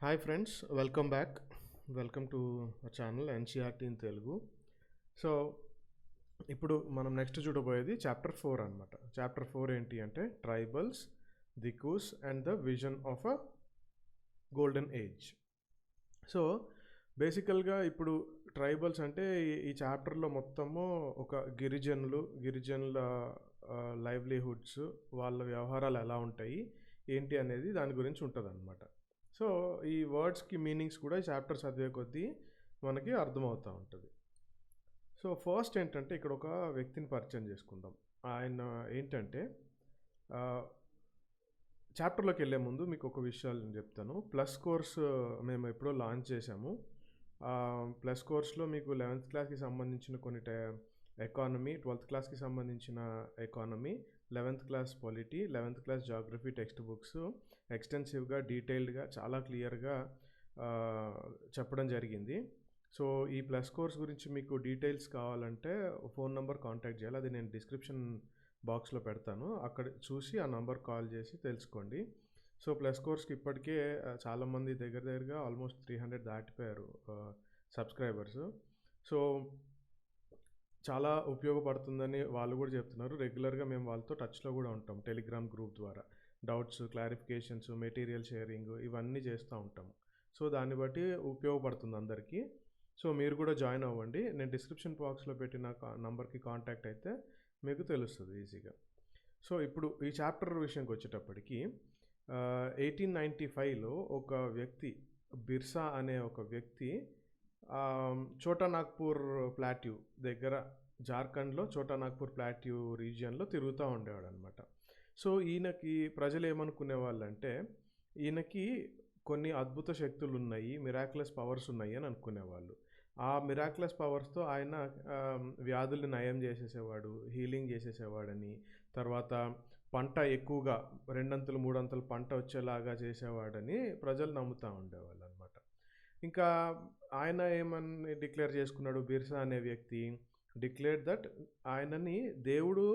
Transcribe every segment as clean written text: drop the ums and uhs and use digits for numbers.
Hi friends, welcome back. Welcome to channel NCERT in Telugu. So ఇప్పుడు మనం next చూడబోయేది chapter 4 అనమాట. చాప్టర్ 4 ఏంటి అంటే tribals, dikus and the vision of a golden age. So బేసికల్గా ఇప్పుడు ట్రైబల్స్ అంటే ఈ చాప్టర్లో మొత్తము ఒక గిరిజనుల లైవ్లీహుడ్స్, వాళ్ళ వ్యవహారాలు ఎలా ఉంటాయి ఏంటి అనేది దాని గురించి ఉంటుంది అనమాట. సో ఈ వర్డ్స్కి మీనింగ్స్ కూడా ఈ చాప్టర్ చదివే కొద్దీ మనకి అర్థమవుతూ ఉంటుంది. సో ఫస్ట్ ఏంటంటే ఇక్కడ ఒక వ్యక్తిని పరిచయం చేసుకుందాం. ఆయన ఏంటంటే చాప్టర్లోకి వెళ్ళే ముందు మీకు ఒక విషయాలు నేను చెప్తాను. ప్లస్ కోర్స్ మేము ఎప్పుడో లాంచ్ చేసాము. ప్లస్ కోర్స్లో మీకు 11th క్లాస్కి సంబంధించిన కొన్ని ఎకానమీ, 12th క్లాస్కి సంబంధించిన economy, 11th class polity, 11th class geography textbooks ఎక్స్టెన్సివ్గా, డీటెయిల్డ్గా, చాలా క్లియర్గా చెప్పడం జరిగింది. సో ఈ ప్లస్ కోర్స్ గురించి మీకు డీటెయిల్స్ కావాలంటే ఫోన్ నెంబర్ కాంటాక్ట్ చేయాలి. అది నేను డిస్క్రిప్షన్ బాక్స్లో పెడతాను. అక్కడ చూసి ఆ నెంబర్ కాల్ చేసి తెలుసుకోండి. సో ప్లస్ కోర్స్కి ఇప్పటికే చాలామంది దగ్గరగా ఆల్మోస్ట్ 300 దాటిపోయారు సబ్స్క్రైబర్స్. సో చాలా ఉపయోగపడుతుందని వాళ్ళు కూడా చెప్తున్నారు. రెగ్యులర్గా మేము వాళ్ళతో టచ్లో కూడా ఉంటాం. టెలిగ్రామ్ గ్రూప్ ద్వారా డౌట్స్, క్లారిఫికేషన్స్, మెటీరియల్ షేరింగ్ ఇవన్నీ చేస్తూ ఉంటాము. సో దాన్ని బట్టి ఉపయోగపడుతుంది అందరికీ. సో మీరు కూడా జాయిన్ అవ్వండి. నేను డిస్క్రిప్షన్ బాక్స్లో పెట్టిన నంబర్కి కాంటాక్ట్ అయితే మీకు తెలుస్తుంది ఈజీగా. సో ఇప్పుడు ఈ చాప్టర్ విషయంకి వచ్చేటప్పటికి 1895లో ఒక వ్యక్తి, బిర్సా అనే ఒక వ్యక్తి చోటా నాగ్పూర్ ప్లాట్యూ దగ్గర, జార్ఖండ్లో చోటా నాగ్పూర్ ప్లాట్యూ రీజియన్లో తిరుగుతూ ఉండేవాడు అనమాట. సో ఈయనకి ప్రజలు ఏమనుకునే వాళ్ళంటే ఈయనకి కొన్ని అద్భుత శక్తులు ఉన్నాయి, మిరాక్యులస్ పవర్స్ ఉన్నాయి అని అనుకునేవాళ్ళు. ఆ మిరాక్యులస్ పవర్స్తో ఆయన వ్యాధుల్ని నయం చేసేసేవాడు, హీలింగ్ చేసేసేవాడని, తర్వాత పంట ఎక్కువగా 2 అంతలు 3 అంతలు పంట వచ్చేలాగా చేసేవాడని ప్రజలు నమ్ముతూ ఉండేవాళ్ళు అనమాట. ఇంకా ఆయన ఏమని డిక్లేర్ చేసుకున్నాడు, బిర్సా అనే వ్యక్తి డిక్లేర్ దట్ ఆయనని దేవుడు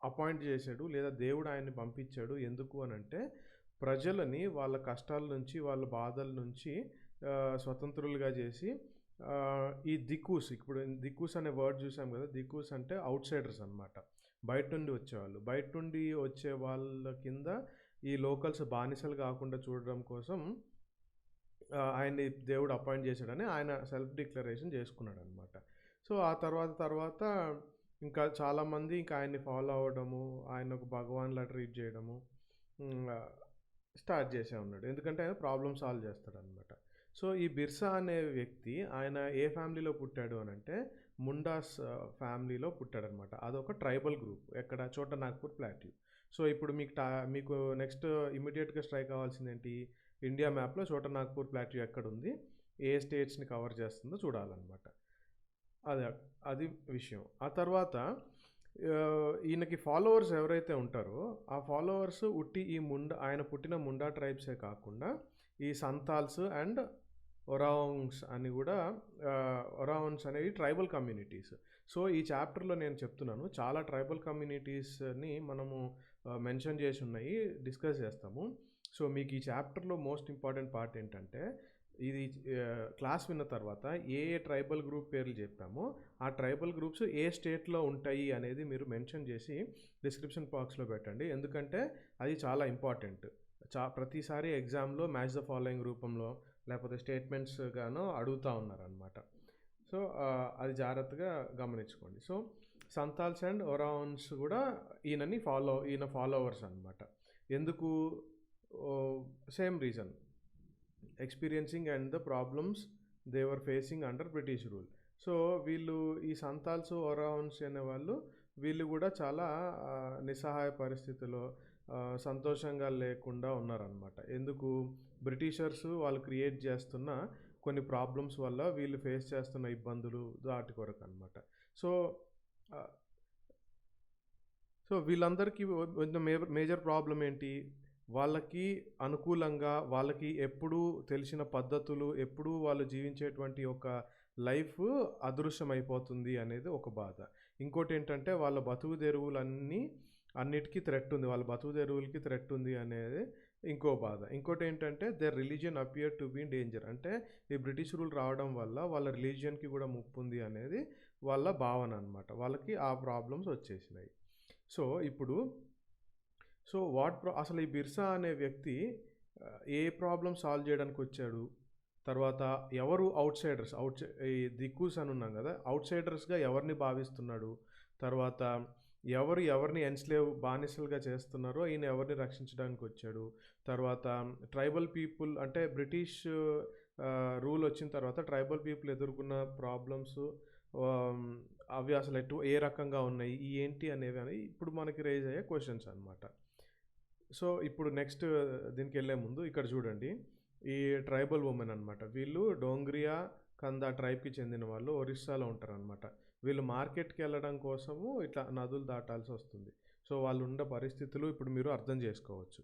అపాయింట్ చేశాడు, లేదా దేవుడు ఆయన్ని పంపించాడు. ఎందుకు అని అంటే ప్రజలని వాళ్ళ కష్టాల నుంచి, వాళ్ళ బాధల నుంచి స్వతంత్రులుగా చేసి ఈ దికూస్, ఇప్పుడు దికూస్ అనే వర్డ్ చూసాం కదా, దికూస్ అంటే అవుట్ సైడర్స్ అనమాట, బయట నుండి వచ్చేవాళ్ళు. బయట నుండి వచ్చే వాళ్ళ కింద ఈ లోకల్స్ బానిసలు కాకుండా చూడడం కోసం ఆయన్ని దేవుడు అపాయింట్ చేశాడని ఆయన సెల్ఫ్ డిక్లరేషన్ చేసుకున్నాడు అనమాట. సో ఆ తర్వాత ఇంకా చాలామంది ఇంకా ఆయన్ని ఫాలో అవ్వడము, ఆయన ఒక భగవాన్లా ట్రీట్ చేయడము స్టార్ట్ చేసే ఉన్నాడు. ఎందుకంటే ఆయన ప్రాబ్లమ్ సాల్వ్ చేస్తాడనమాట. సో ఈ బిర్సా అనే వ్యక్తి ఆయన ఏ ఫ్యామిలీలో పుట్టాడు అని అంటే ముండాస్ ఫ్యామిలీలో పుట్టాడనమాట. అదొక ట్రైబల్ గ్రూప్, ఎక్కడ చోటా నాగ్పూర్ ప్లాట్యూ. సో ఇప్పుడు మీకు నెక్స్ట్ ఇమీడియట్గా స్ట్రైక్ అవ్వాల్సింది ఏంటి, ఇండియా మ్యాప్లో చోటా నాగ్పూర్ ప్లాట్యూ ఎక్కడుంది, ఏ స్టేట్స్ని కవర్ చేస్తుందో చూడాలన్నమాట. అది విషయం. ఆ తర్వాత ఈయనకి ఫాలోవర్స్ ఎవరైతే ఉంటారో ఆ ఫాలోవర్స్ ఆయన పుట్టిన ముండా ట్రైబ్సే కాకుండా ఈ సంతాల్స్ అండ్ ఒరాంగ్స్ అని కూడా, ఒరాంగ్స్ అనేవి ట్రైబల్ కమ్యూనిటీస్. సో ఈ చాప్టర్లో నేను చెప్తున్నాను, చాలా ట్రైబల్ కమ్యూనిటీస్ని మనము మెన్షన్ చేసి ఉన్నాయి, డిస్కస్ చేస్తాము. సో మీకు ఈ చాప్టర్లో మోస్ట్ ఇంపార్టెంట్ పార్ట్ ఏంటంటే, ఇది క్లాస్ విన్న తర్వాత ఏ ట్రైబల్ గ్రూప్ పేర్లు చెప్పామో ఆ ట్రైబల్ గ్రూప్స్ ఏ స్టేట్లో ఉంటాయి అనేది మీరు మెన్షన్ చేసి డిస్క్రిప్షన్ బాక్స్లో పెట్టండి. ఎందుకంటే అది చాలా ఇంపార్టెంట్. ప్రతిసారి ఎగ్జామ్లో మ్యాచ్ ద ఫాలోయింగ్ రూపంలో లేకపోతే స్టేట్మెంట్స్ గానో అడుగుతూ ఉన్నారనమాట. సో అది జాగ్రత్తగా గమనించుకోండి. సో సంతాల్స్ అండ్ ఒరాన్స్ కూడా ఈయన ఫాలోవర్స్ అనమాట. ఎందుకు? Same reason, experiencing and the problems they were facing under British rule. So వీళ్ళు ఈ సంతాల్స్, ఒరాన్స్ అనే వాళ్ళు, వీళ్ళు కూడా చాలా నిస్సహాయ పరిస్థితిలో సంతోషంగా లేకుండా ఉన్నారనమాట. ఎందుకు? బ్రిటిషర్స్ వాళ్ళు క్రియేట్ చేస్తున్న కొన్ని ప్రాబ్లమ్స్ వల్ల వీళ్ళు ఫేస్ చేస్తున్న ఇబ్బందులు దాటి కొరకు అనమాట. సో వీళ్ళందరికీ మేజర్ ప్రాబ్లం ఏంటి, వాళ్ళకి అనుకూలంగా, వాళ్ళకి ఎప్పుడూ తెలిసిన పద్ధతులు, ఎప్పుడూ వాళ్ళు జీవించేటువంటి ఒక లైఫ్ అదృశ్యమైపోతుంది అనేది ఒక బాధ. ఇంకోటి ఏంటంటే వాళ్ళ బతుకు తెరువులన్నిటికీ థ్రెట్ ఉంది, వాళ్ళ బతుకు తెరువులకి థ్రెట్ ఉంది అనేది ఇంకో బాధ. ఇంకోటేంటంటే there religion appear to be in danger. అంటే ఈ బ్రిటిష్ రూల్ రావడం వల్ల వాళ్ళ రిలీజియన్‌కి గూడా ముప్పుంది అనేది వాళ్ళ భావన అనమాట. వాళ్ళకి ఆ ప్రాబ్లమ్స్ వచ్చేసినాయి. సో, ఇప్పుడు అసలు ఈ బిర్సా అనే వ్యక్తి ఏ ప్రాబ్లమ్ సాల్వ్ జేయడానికొచ్చాడు? తర్వాత ఎవరు ఔట్‌సైడర్స్ ఈ దిక్కూస్ అని ఉన్నాం గదా! ఔట్‌సైడర్స్‌గా ఎవరిని భావిస్తున్నాడు? తర్వాత ఎవరిని బానిసలుగా చేస్తున్నారో ఈయన ఎవరిని రక్షించడానికొచ్చాడు? తర్వాత ట్రైబల్ పీపుల్ అంటే బ్రిటిష్ రూల్ వచ్చిన తర్వాత ట్రైబల్ పీపుల్ ఎదుర్కొన్న ప్రాబ్లమ్స్ ఆహ్, అవి అసలు ఏ రకంగా ఉన్నాయి? ఏంటి అనేవి ఇప్పుడు మనకి రైజ్ అయ్యే క్వెషన్స్ అనమాట. సో, ఇప్పుడు నెక్స్ట్ దీనికెళ్ళే ముందు ఇక్కడ చూడండి. ఈ ట్రైబల్ వుమెన్ అనమాట. వీళ్ళు డోంగ్రియా, కందా ట్రైబ్‌కి చెందిన వాళ్ళు ఒరిస్సాలో ఉంటారనమాట. వీళ్ళు మార్కెట్‌కెళ్ళడం కోసము ఇట్లా నదులు దాటాల్సొస్తుంది. సో, వాళ్ళున్న పరిస్థితులు ఇప్పుడు మీరు అర్థం చేసుకోవచ్చు.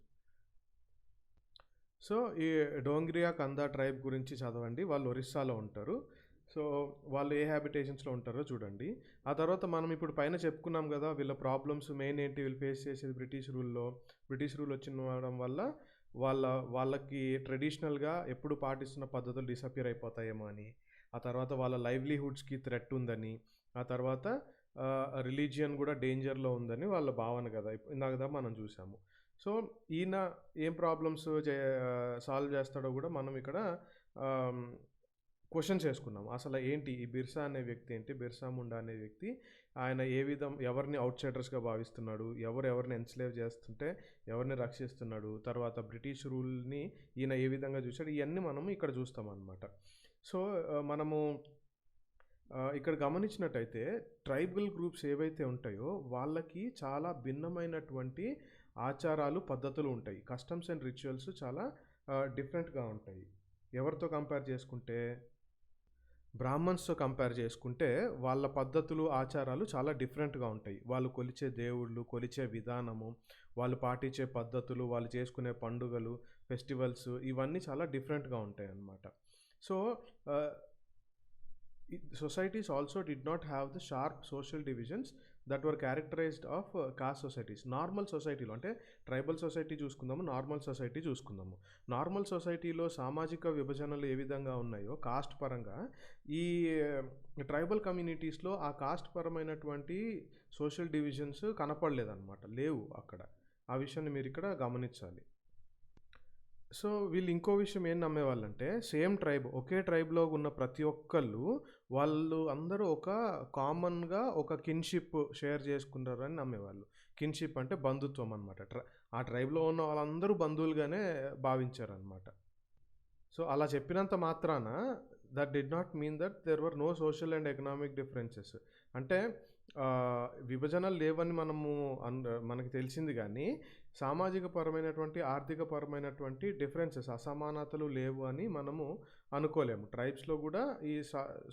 సో, ఈ డోంగ్రియా, కందా ట్రైబ్ గురించి చదవండి. వాళ్ళు ఒరిస్సాలో ఉంటారు. సో, వాళ్ళు ఏ హ్యాబిటేషన్స్‌లో ఉంటారో చూడండి. ఆ తర్వాత మనం ఇప్పుడు పైన చెప్పుకున్నాం గదా! వీళ్ళ ప్రాబ్లమ్స్ మెయిన్ ఏంటి? వీళ్ళు ఫేస్ చేసేది బ్రిటిష్ రూల్ వచ్చినడం వల్ల వాళ్ళకి ట్రెడిషనల్‌గా ఎప్పుడు పాటిస్తున్న పద్ధతులు డిసపియర్ అయిపోతాయేమో అని. ఆ తర్వాత వాళ్ళ లైవ్లీహుడ్స్‌కి థ్రెట్ ఉందని. ఆ తర్వాత రిలీజియన్ గూడా డేంజర్‌లో ఉందని వాళ్ళ భావన గదా! ఇందాక మనం చూసాము. సో, ఈయన ఏం ప్రాబ్లమ్స్ సాల్వ్ చేస్తాడో గూడా మనం ఇక్కడ ఆహ్, క్వెషన్స్ ఏసుకున్నాం. అసలు ఏంటి ఈ బిర్సా అనే వ్యక్తి ఏంటి? బిర్సా ముండా అనే వ్యక్తి ఆయన ఎవరిని ఔట్‌సైడర్స్‌గా భావిస్తున్నాడు? ఎవరిని ఎన్స్లేవ్ చేస్తుంటే ఎవరిని రక్షిస్తున్నాడు? తర్వాత బ్రిటిష్ రూల్‌ని ఈయన ఏ విధంగా చూసాడు? ఇయన్నీ మనం ఇక్కడ చూస్తామనమాట. సో, మనము ఇక్కడ గమనించినట్టయితే ట్రైబల్ గ్రూప్స్ ఏవైతే ఉంటాయో వాళ్ళకి చాలా భిన్నమైనటువంటి ఆచారాలు, పద్ధతులు ఉంటాయి. కస్టమ్స్ అండ్ రిచువల్స్ చాలా డిఫరెంట్‌గా ఉంటాయి. ఎవరితో కంపేర్ చేసుకుంటే బ్రాహ్మణ్స్‌తో కంపేర్ చేసుకుంటే వాళ్ళ పద్ధతులు, ఆచారాలు చాలా డిఫరెంట్‌గా ఉంటాయి. వాళ్ళు కొలిచే దేవుళ్ళు, కొలిచే విధానము, వాళ్ళు పాటించే పద్ధతులు, వాళ్ళు చేసుకునే పండుగలు, ఫెస్టివల్స్ ఇవన్నీ చాలా డిఫరెంట్‌గా ఉంటాయన్నమాట. సో, ఆహ్, societies also did not have the sharp social divisions that were characterized of caste societies. Normal సొసైటీలో అంటే ట్రైబల్ సొసైటీ చూసుకుందాము, నార్మల్ సొసైటీ చూసుకుందాము. నార్మల్ సొసైటీలో సామాజిక విభజనలు ఏ విధంగా ఉన్నాయో కాస్ట్ పరంగా ఈ ట్రైబల్ కమ్యూనిటీస్‌లో ఆ కాస్ట్ పరమైనటువంటి సోషల్ డివిజన్స్ కనపడలేదన్నమాట. లేవు అక్కడ. ఆ విషయాన్ని మీరిక్కడ గమనించాలి. సో, వీళ్ళు ఇంకో విషయం ఏం నమ్మేవాళ్ళంటే, సేమ్ ట్రైబ్ ఒకే ట్రైబ్‌లో ఉన్న ప్రతి ఒక్కళ్ళు, వాళ్ళు అందరూ కామన్‌గా ఒక కిన్‌షిప్ షేర్ చేసుకుంటారని నమ్మేవాళ్ళు. కిన్‌షిప్ అంటే బంధుత్వం అనమాట. ఆ ట్రైబ్‌లో ఉన్న వాళ్ళందరూ బంధువులుగానే భావించారనమాట. సో, అలా చెప్పినంత మాత్రాన that did not mean that there were no social and economic differences. అంటే విభజనలు లేవని మనకి తెలిసింది గానీ, సామాజిక పరమైనటువంటి, ఆర్థిక పరమైనటువంటి డిఫరెన్సెస్, అసమానతలు లేవు అని మనము అనుకోలేము. ట్రైబ్స్‌లో గూడా ఈ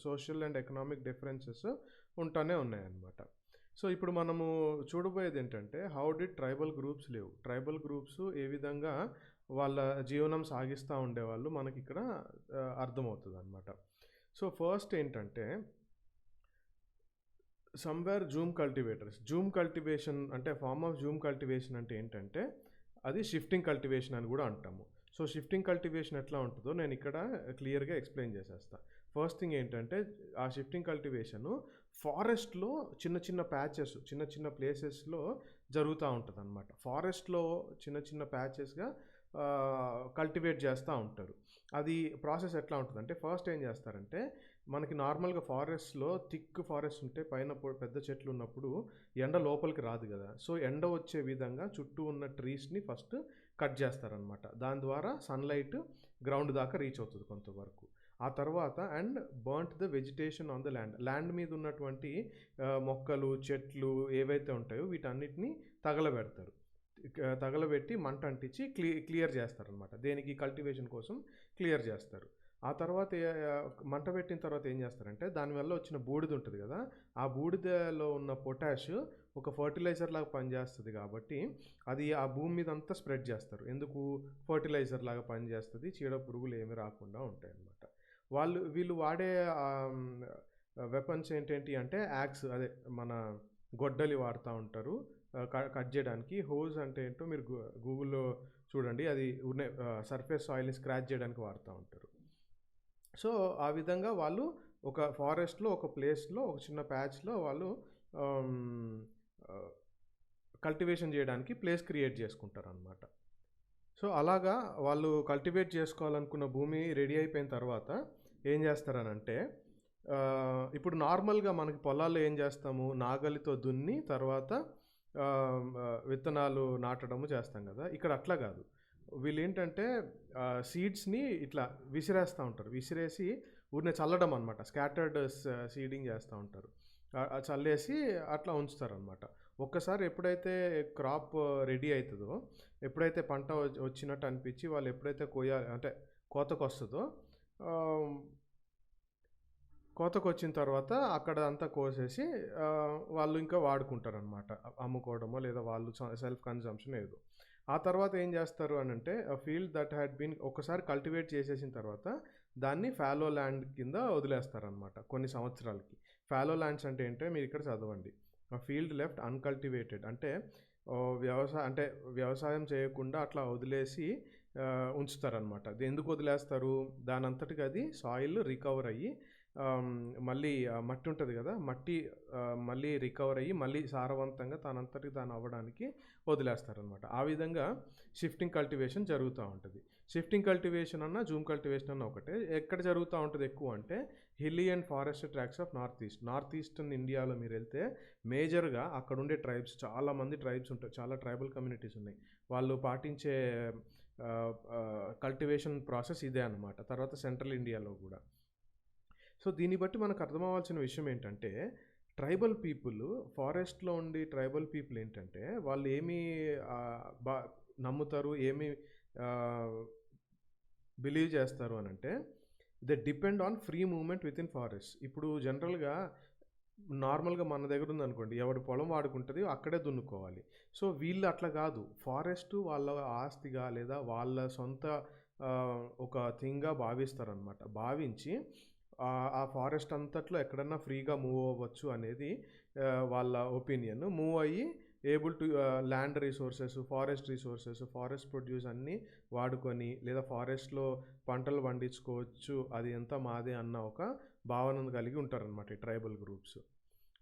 సోషల్ అండ్ ఎకనామిక్ డిఫరెన్సెస్ ఉంటానే ఉన్నాయన్నమాట. సో, ఇప్పుడు మనము చూడబోయేదేంటంటే, how did tribal groups live? Tribal groups ఏ విధంగా వాళ్ళ జీవనం సాగిస్తా ఉండేవాళ్ళు మనకిక్కడ అర్థమవుతదనమాట. సో, ఫస్ట్ ఏంటంటే సమ్‌వేర్ జూమ్ కల్టివేషన్ అంటే ఫార్మ్ ఆఫ్ జూమ్ కల్టివేషన్ అంటే ఏంటంటే, అది షిఫ్టింగ్ కల్టివేషన్ అని గూడా అంటాము. సో, షిఫ్టింగ్ కల్టివేషన్ ఎట్లా ఉంటదో నేనిక్కడ క్లియర్‌గా ఎక్స్‌ప్లెయిన్ చేసేస్తా. ఫస్ట్ థింగ్ ఏంటంటే, ఆ షిఫ్టింగ్ కల్టివేషను ఫారెస్ట్‌లో చిన్న చిన్న ప్యాచెస్, చిన్న చిన్న ప్లేసెస్‌లో జరుగుతా ఉంటదనమాట. ఫారెస్ట్‌లో చిన్న చిన్న ప్యాచెస్‌గా కల్టివేట్ చేస్తా ఉంటారు. అది ప్రాసెస్ ఎట్లా ఉంటదంటే, ఫస్ట్ ఏం చేస్తారంటే, మనకి నార్మల్‌గా ఫారెస్ట్‌లో థిక్ ఫారెస్ట్ ఉంటే పైన పెద్ద చెట్లు ఉన్నప్పుడు ఎండ లోపలికి రాదు గదా! సో, ఎండ వచ్చే విధంగా చుట్టూ ఉన్న ట్రీస్‌ని ఫస్ట్ కట్ చేస్తారనమాట. దాని ద్వారా సన్‌లైట్ గ్రౌండ్ దాకా రీచ్ అవుతది కొంతవరకు. ఆ తర్వాత burnt the vegetation on the land. Land మీద ఉన్నటువంటి మొక్కలు, చెట్లు ఏవైతే ఉంటాయో వీటన్నిటిని తగలబెడతారు. తగలబెట్టి మంట అంటించి క్లియర్ చేస్తారనమాట. దేనికి? కల్టివేషన్ కోసం క్లియర్ చేస్తారు. ఆ తర్వాత మంట పెట్టిన తర్వాత ఏం చేస్తారంటే, దానివల్ల వచ్చిన బూడిద ఉంటది గదా! ఆ బూడిదలో ఉన్న పొటాష్ ఒక ఫెర్టిలైజర్ లాగా పనిచేస్తది కాబట్టి, అది ఆ భూమి మీదంతా స్ప్రెడ్ చేస్తారు. ఎందుకు? ఫెర్టిలైజర్ లాగా పనిచేస్తది. చీడ పురుగులు ఏమి రాకుండా ఉంటాయన్నమాట. వీళ్ళు వాడే వెపన్స్ ఏంటేంటి అంటే యాక్స్, అదే మన గొడ్డలి వాడుతా ఉంటారు. కట్ జేయడానికి. హోస్ అంటే ఏంటో మీరు గూగుల్‌లో చూడండి అది ఉన్న సర్ఫేస్ సాయిల్ని స్క్రాచ్ చేయడానికి వాడుతూ ఉంటారు. సో ఆ విధంగా వాళ్ళు ఒక ఫారెస్ట్లో ఒక ప్లేస్లో ఒక చిన్న ప్యాచ్లో వాళ్ళు కల్టివేషన్ చేయడానికి ప్లేస్ క్రియేట్ చేసుకుంటారు అనమాట. సో అలాగా వాళ్ళు కల్టివేట్ చేసుకోవాలనుకున్న భూమి రెడీ అయిపోయిన తర్వాత ఏం చేస్తారనంటే ఇప్పుడు నార్మల్గా మనకి పొలాల్లో ఏం చేస్తాము, నాగలితో దున్ని తర్వాత విత్తనాలు నాటడము చేస్తాం కదా. ఇక్కడ అట్లా కాదు, వీళ్ళు ఏంటంటే సీడ్స్ని ఇట్లా విసిరేస్తూ ఉంటారు. విసిరేసి ఊరినే చల్లడం అనమాట, స్కాటర్డ్ సీడింగ్ చేస్తూ ఉంటారు. చల్లేసి అట్లా ఉంచుతారనమాట. ఒక్కసారి ఎప్పుడైతే క్రాప్ రెడీ అవుతుందో, ఎప్పుడైతే పంట వచ్చినట్టు అనిపించి వాళ్ళు ఎప్పుడైతే అంటే కోతకు వస్తుందో, కోతకు వచ్చిన తర్వాత అక్కడ అంతా కోసేసి వాళ్ళు ఇంకా వాడుకుంటారనమాట, అమ్ముకోవడమో లేదా వాళ్ళు సెల్ఫ్ కన్జంప్షన్ ఏదో. ఆ తర్వాత ఏం చేస్తారు అని అంటే ఫీల్డ్ దట్ హ్యాడ్ బీన్ ఒకసారి కల్టివేట్ చేసేసిన తర్వాత దాన్ని ఫాలో ల్యాండ్ కింద వదిలేస్తారనమాట కొన్ని సంవత్సరాలకి. ఫాలో ల్యాండ్స్ అంటే ఏంటో మీరు ఇక్కడ చదవండి. ఫీల్డ్ లెఫ్ట్ అన్కల్టివేటెడ్ అంటే వ్యవసాయం చేయకుండా అట్లా వదిలేసి ఉంచుతారనమాట. ఎందుకు వదిలేస్తారు, దాని అంతటికి అది సాయిల్ రికవర్ అయ్యి మళ్ళీ మట్టి ఉంటుంది కదా, మట్టి మళ్ళీ రికవర్ అయ్యి మళ్ళీ సారవంతంగా తనంతటికి తాను అవ్వడానికి వదిలేస్తారనమాట. ఆ విధంగా షిఫ్టింగ్ కల్టివేషన్ జరుగుతూ ఉంటుంది. షిఫ్టింగ్ కల్టివేషన్ అన్న జూమ్ కల్టివేషన్ అన్న ఒకటే. ఎక్కడ జరుగుతూ ఉంటుంది ఎక్కువ అంటే hilly and forest tracts of north eastern ఇండియాలో మీరు వెళ్తే మేజర్గా అక్కడ ఉండే ట్రైబ్స్, చాలామంది ట్రైబ్స్ ఉంటాయి, చాలా ట్రైబల్ కమ్యూనిటీస్ ఉన్నాయి. వాళ్ళు పాటించే కల్టివేషన్ ప్రాసెస్ ఇదే అనమాట. తర్వాత సెంట్రల్ ఇండియాలో కూడా. సో దీన్ని బట్టి మనకు అర్థం అవ్వాల్సిన విషయం ఏంటంటే ట్రైబల్ పీపుల్, ఫారెస్ట్లో ఉండి ట్రైబల్ పీపుల్ ఏంటంటే వాళ్ళు ఏమి నమ్ముతారు, ఏమి బిలీవ్ చేస్తారు అని అంటే they depend on free movement with in forest. ఇప్పుడు జనరల్గా నార్మల్గా మన దగ్గర ఉందనుకోండి, ఎవడి పొలం వాడుకుంటుంది అక్కడే దున్నుకోవాలి. సో వీళ్ళు అట్లా కాదు, ఫారెస్ట్ వాళ్ళ ఆస్తిగా లేదా వాళ్ళ సొంత ఒక థింగ్గా భావిస్తారనమాట. భావించి ఆ ఫారెస్ట్ అంతట్లో ఎక్కడన్నా ఫ్రీగా మూవ్ అవ్వచ్చు అనేది వాళ్ళ ఒపీనియన్. మూవ్ అయ్యి able to land resources, forest resources, forest produce అన్నీ వాడుకొని లేదా ఫారెస్ట్లో పంటలు పండించుకోవచ్చు, అది ఎంత మాదే అన్న ఒక భావనను కలిగి ఉంటారనమాట ఈ ట్రైబల్ గ్రూప్స్.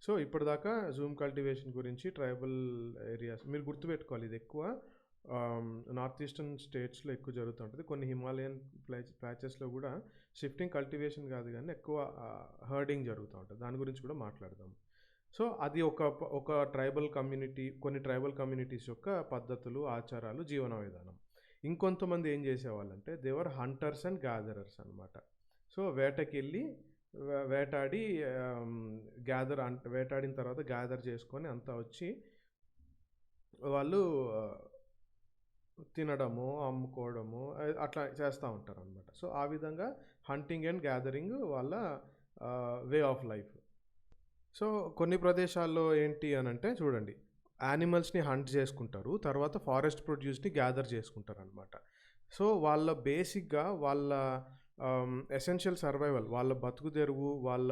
సో ఇప్పటిదాకా జూమ్ కల్టివేషన్ గురించి ట్రైబల్ ఏరియాస్ మీరు గుర్తుపెట్టుకోవాలి. ఇది ఎక్కువ నార్త్ ఈస్టర్న్ స్టేట్స్లో ఎక్కువ జరుగుతుంటుంది. కొన్ని హిమాలయన్ ప్యాచెస్లో కూడా షిఫ్టింగ్ కల్టివేషన్ కాదు కానీ ఎక్కువ హర్డింగ్ జరుగుతూ ఉంటుంది. దాని గురించి కూడా మాట్లాడదాం. సో అది ఒక ట్రైబల్ కమ్యూనిటీ, కొన్ని ట్రైబల్ కమ్యూనిటీస్ యొక్క పద్ధతులు, ఆచారాలు, జీవన విధానం. ఇంకొంతమంది ఏం చేసేవాళ్ళంటే దేవర్ హంటర్స్ అండ్ గ్యాదరర్స్ అనమాట. సో వేటకి వెళ్ళి వేటాడి వేటాడిన తర్వాత గ్యాదర్ చేసుకొని అంతా వచ్చి వాళ్ళు తినడము, అమ్ముకోవడము అట్లా చేస్తూ ఉంటారు అనమాట. సో ఆ విధంగా హంటింగ్ అండ్ గ్యాదరింగ్ వాళ్ళ వే ఆఫ్ లైఫ్. సో కొన్ని ప్రదేశాల్లో ఏంటి అని అంటే చూడండి, యానిమల్స్ని హంట్ చేసుకుంటారు, తర్వాత ఫారెస్ట్ ప్రొడ్యూస్ని గ్యాదర్ చేసుకుంటారు అనమాట. సో వాళ్ళ బేసిక్గా వాళ్ళ ఎసెన్షియల్ సర్వైవల్, వాళ్ళ బతుకు తెరువు, వాళ్ళ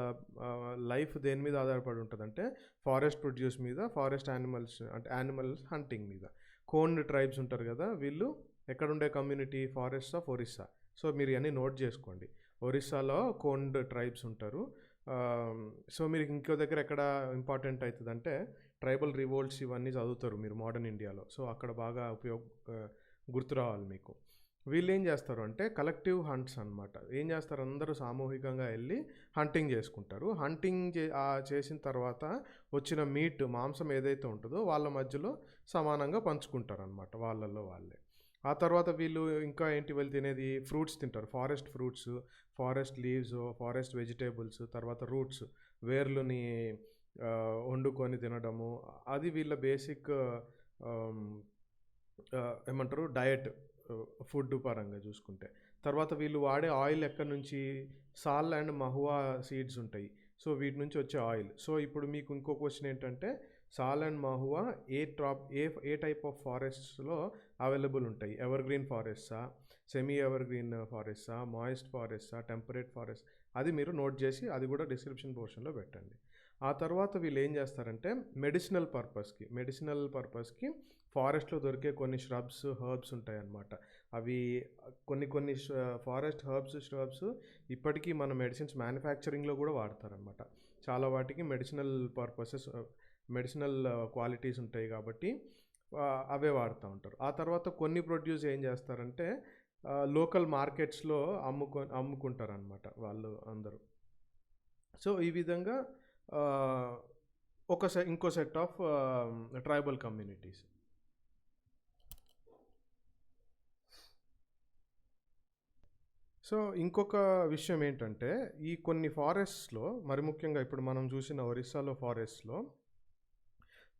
లైఫ్ దేని మీద ఆధారపడి ఉంటుందంటే ఫారెస్ట్ ప్రొడ్యూస్ మీద, ఫారెస్ట్ యానిమల్స్ అంటే యానిమల్స్ హంటింగ్ మీద. కోండ్ ట్రైబ్స్ ఉంటారు కదా, వీళ్ళు ఎక్కడుండే community, forest of Orissa. So మీరు ఇవన్నీ నోట్ చేసుకోండి. ఒరిస్సాలో కోండ్ ట్రైబ్స్ ఉంటారు. సో మీరు ఇంకో దగ్గర ఎక్కడ ఇంపార్టెంట్ అవుతుంది అంటే ట్రైబల్ రివోల్ట్స్ ఇవన్నీ చదువుతారు మీరు మోడర్న్ ఇండియాలో. సో అక్కడ బాగా గుర్తు రావాలి మీకు. వీళ్ళు ఏం చేస్తారు అంటే కలెక్టివ్ హంట్స్ అనమాట. ఏం చేస్తారు, అందరూ సామూహికంగా వెళ్ళి హంటింగ్ చేసుకుంటారు. హంటింగ్ చేసిన తర్వాత వచ్చిన మీట్, మాంసం ఏదైతే ఉంటుందో వాళ్ళ మధ్యలో సమానంగా పంచుకుంటారు అనమాట, వాళ్ళల్లో వాళ్ళే. ఆ తర్వాత వీళ్ళు ఇంకా ఏంటి, వీళ్ళు తినేది ఫ్రూట్స్ తింటారు, forest fruits, forest leaves, forest vegetables, తర్వాత రూట్స్, వేర్లుని వండుకొని తినడము. అది వీళ్ళ బేసిక్ ఏమంటారు డయట్, ఫుడ్ పరంగా చూసుకుంటే. తర్వాత వీళ్ళు వాడే ఆయిల్ ఎక్కడి నుంచి, సాల్ అండ్ మహువా సీడ్స్ ఉంటాయి. సో వీటి నుంచి వచ్చే ఆయిల్. సో ఇప్పుడు మీకు ఇంకో క్వశ్చన్ ఏంటంటే సాల్ అండ్ మహువా ఏ టైప్ ఆఫ్ ఫారెస్ట్స్లో అవైలబుల్ ఉంటాయి? ఎవర్ గ్రీన్ ఫారెస్టా, సెమీ ఎవర్ గ్రీన్ ఫారెస్టా, మాయిస్ట్ ఫారెస్టా, టెంపరేట్ ఫారెస్ట్? అది మీరు నోట్ చేసి అది కూడా డిస్క్రిప్షన్ పోర్షన్లో పెట్టండి. ఆ తర్వాత వీళ్ళు ఏం చేస్తారంటే మెడిసినల్ పర్పస్కి ఫారెస్ట్‌లో దొరికే కొన్ని ష్రబ్స్, హెర్బ్స్ ఉంటాయన్నమాట. అవి కొన్ని ఫారెస్ట్ హెర్బ్స్, ష్రబ్స్ ఇప్పటికీ మన మెడిసిన్స్ మ్యానుఫ్యాక్చరింగ్‌లో గూడా వాడతారనమాట. చాలా వాటికి మెడిసినల్ పర్పసెస్, మెడిసినల్ క్వాలిటీస్ ఉంటాయి గాబట్టి అవే వాడుతా ఉంటారు. ఆ తర్వాత కొన్ని ప్రొడ్యూస్ ఏం జేస్తారంటే లోకల్ మార్కెట్స్‌లో అమ్ముకుంటారనమాట వాళ్ళు అందరూ. సో, ఈ విధంగా ఆహ్, ఇంకో set of tribal communities. So, ఇంకొక విషయం ఏంటంటే, ఈ కొన్ని ఫారెస్ట్స్‌లో మరి ముఖ్యంగా ఇప్పుడు మనం చూసిన ఒరిస్సాలో ఫారెస్ట్‌లో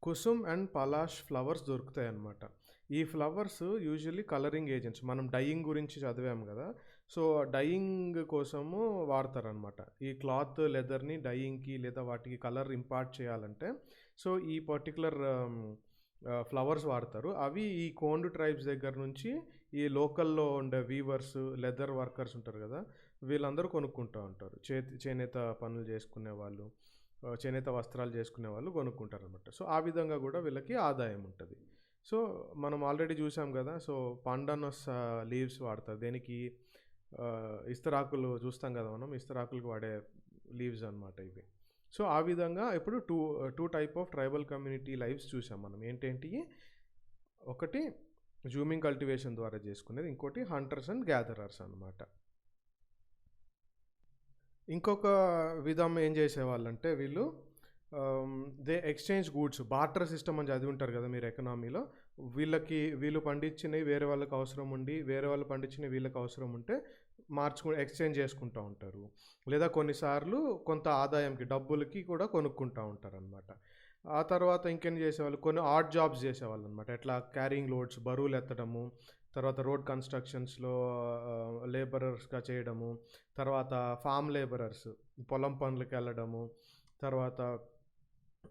కుసుమ్ అండ్ పలాష్ ఫ్లవర్స్ దొరుకుతాయన్నమాట. ఈ ఫ్లవర్స్ యూజువల్లీ కలరింగ్ ఏజెంట్స్. మనం డైయింగ్ గురించి చదివాం గదా! సో, డైయింగ్ కోసము వాడతారనమాట. ఈ క్లాత్, లెదర్‌ని డైయింగ్‌కి లేదా వాటికి కలర్ ఇంపార్ట్ చేయాలంటే, సో, ఈ పర్టిక్యులర్ ఫ్లవర్స్ వాడతారు. అవి ఈ కోండ్ ట్రైబ్స్ దగ్గర నుంచి ఈ లోకల్‌లో ఉండే వీవర్స్, లెదర్ వర్కర్స్ ఉంటారు గదా! వీళ్ళందరూ కొనుక్కుంటా ఉంటారు. చేనేత పనులు చేసుకునేవాళ్ళు, చేనేత వస్త్రాలు చేసుకునేవాళ్ళు కొనుక్కుంటారనమాట. సో, ఆ విధంగా గూడా వీళ్ళకి ఆదాయం ఉంటది. సో, మనం ఆల్రెడీ చూసాం గదా! సో, పాండానస్ లీవ్స్ వాడతారు. దేనికి? ఇస్తరాకులు చూస్తాం గదా మనం. ఇస్తరాకులకు వాడే లీవ్స్ అనమాట ఇవి. సో, ఆ విధంగా ఇప్పుడు two type of tribal community lives చూసాం మనం. ఏంటేంటియి? ఒకటి జూమింగ్ కల్టివేషన్ ద్వారా చేసుకునేది. ఇంకోటి హంటర్స్ అండ్ గ్యాదరర్స్ అనమాట. ఇంకొక విధం ఏం చేసేవాళ్ళంటే వీళ్ళు they exchange goods, barter system అని చదివి ఉంటారు కదా మీరు ఎకనామీలో. వీళ్ళు పండించినవి వేరే వాళ్ళకి అవసరం ఉండి, వేరే వాళ్ళు పండించినవి వీళ్ళకి అవసరం ఉంటే ఎక్స్చేంజ్ చేసుకుంటూ ఉంటారు. లేదా కొన్నిసార్లు కొంత ఆదాయంకి, డబ్బులకి కూడా కొనుక్కుంటూ ఉంటారనమాట. ఆ తర్వాత ఇంకేం చేసేవాళ్ళు, కొన్ని ఆడ్ జాబ్స్ చేసేవాళ్ళు అనమాట. ఎట్లా క్యారింగ్ లోడ్స్, బరువులు ఎత్తడము, తర్వాత రోడ్ కన్స్ట్రక్షన్స్‌లో లేబరర్స్‌గా చేయడము, తర్వాత ఫార్మ్ లేబరర్స్ పొలం పనులకెళ్ళడము, తర్వాత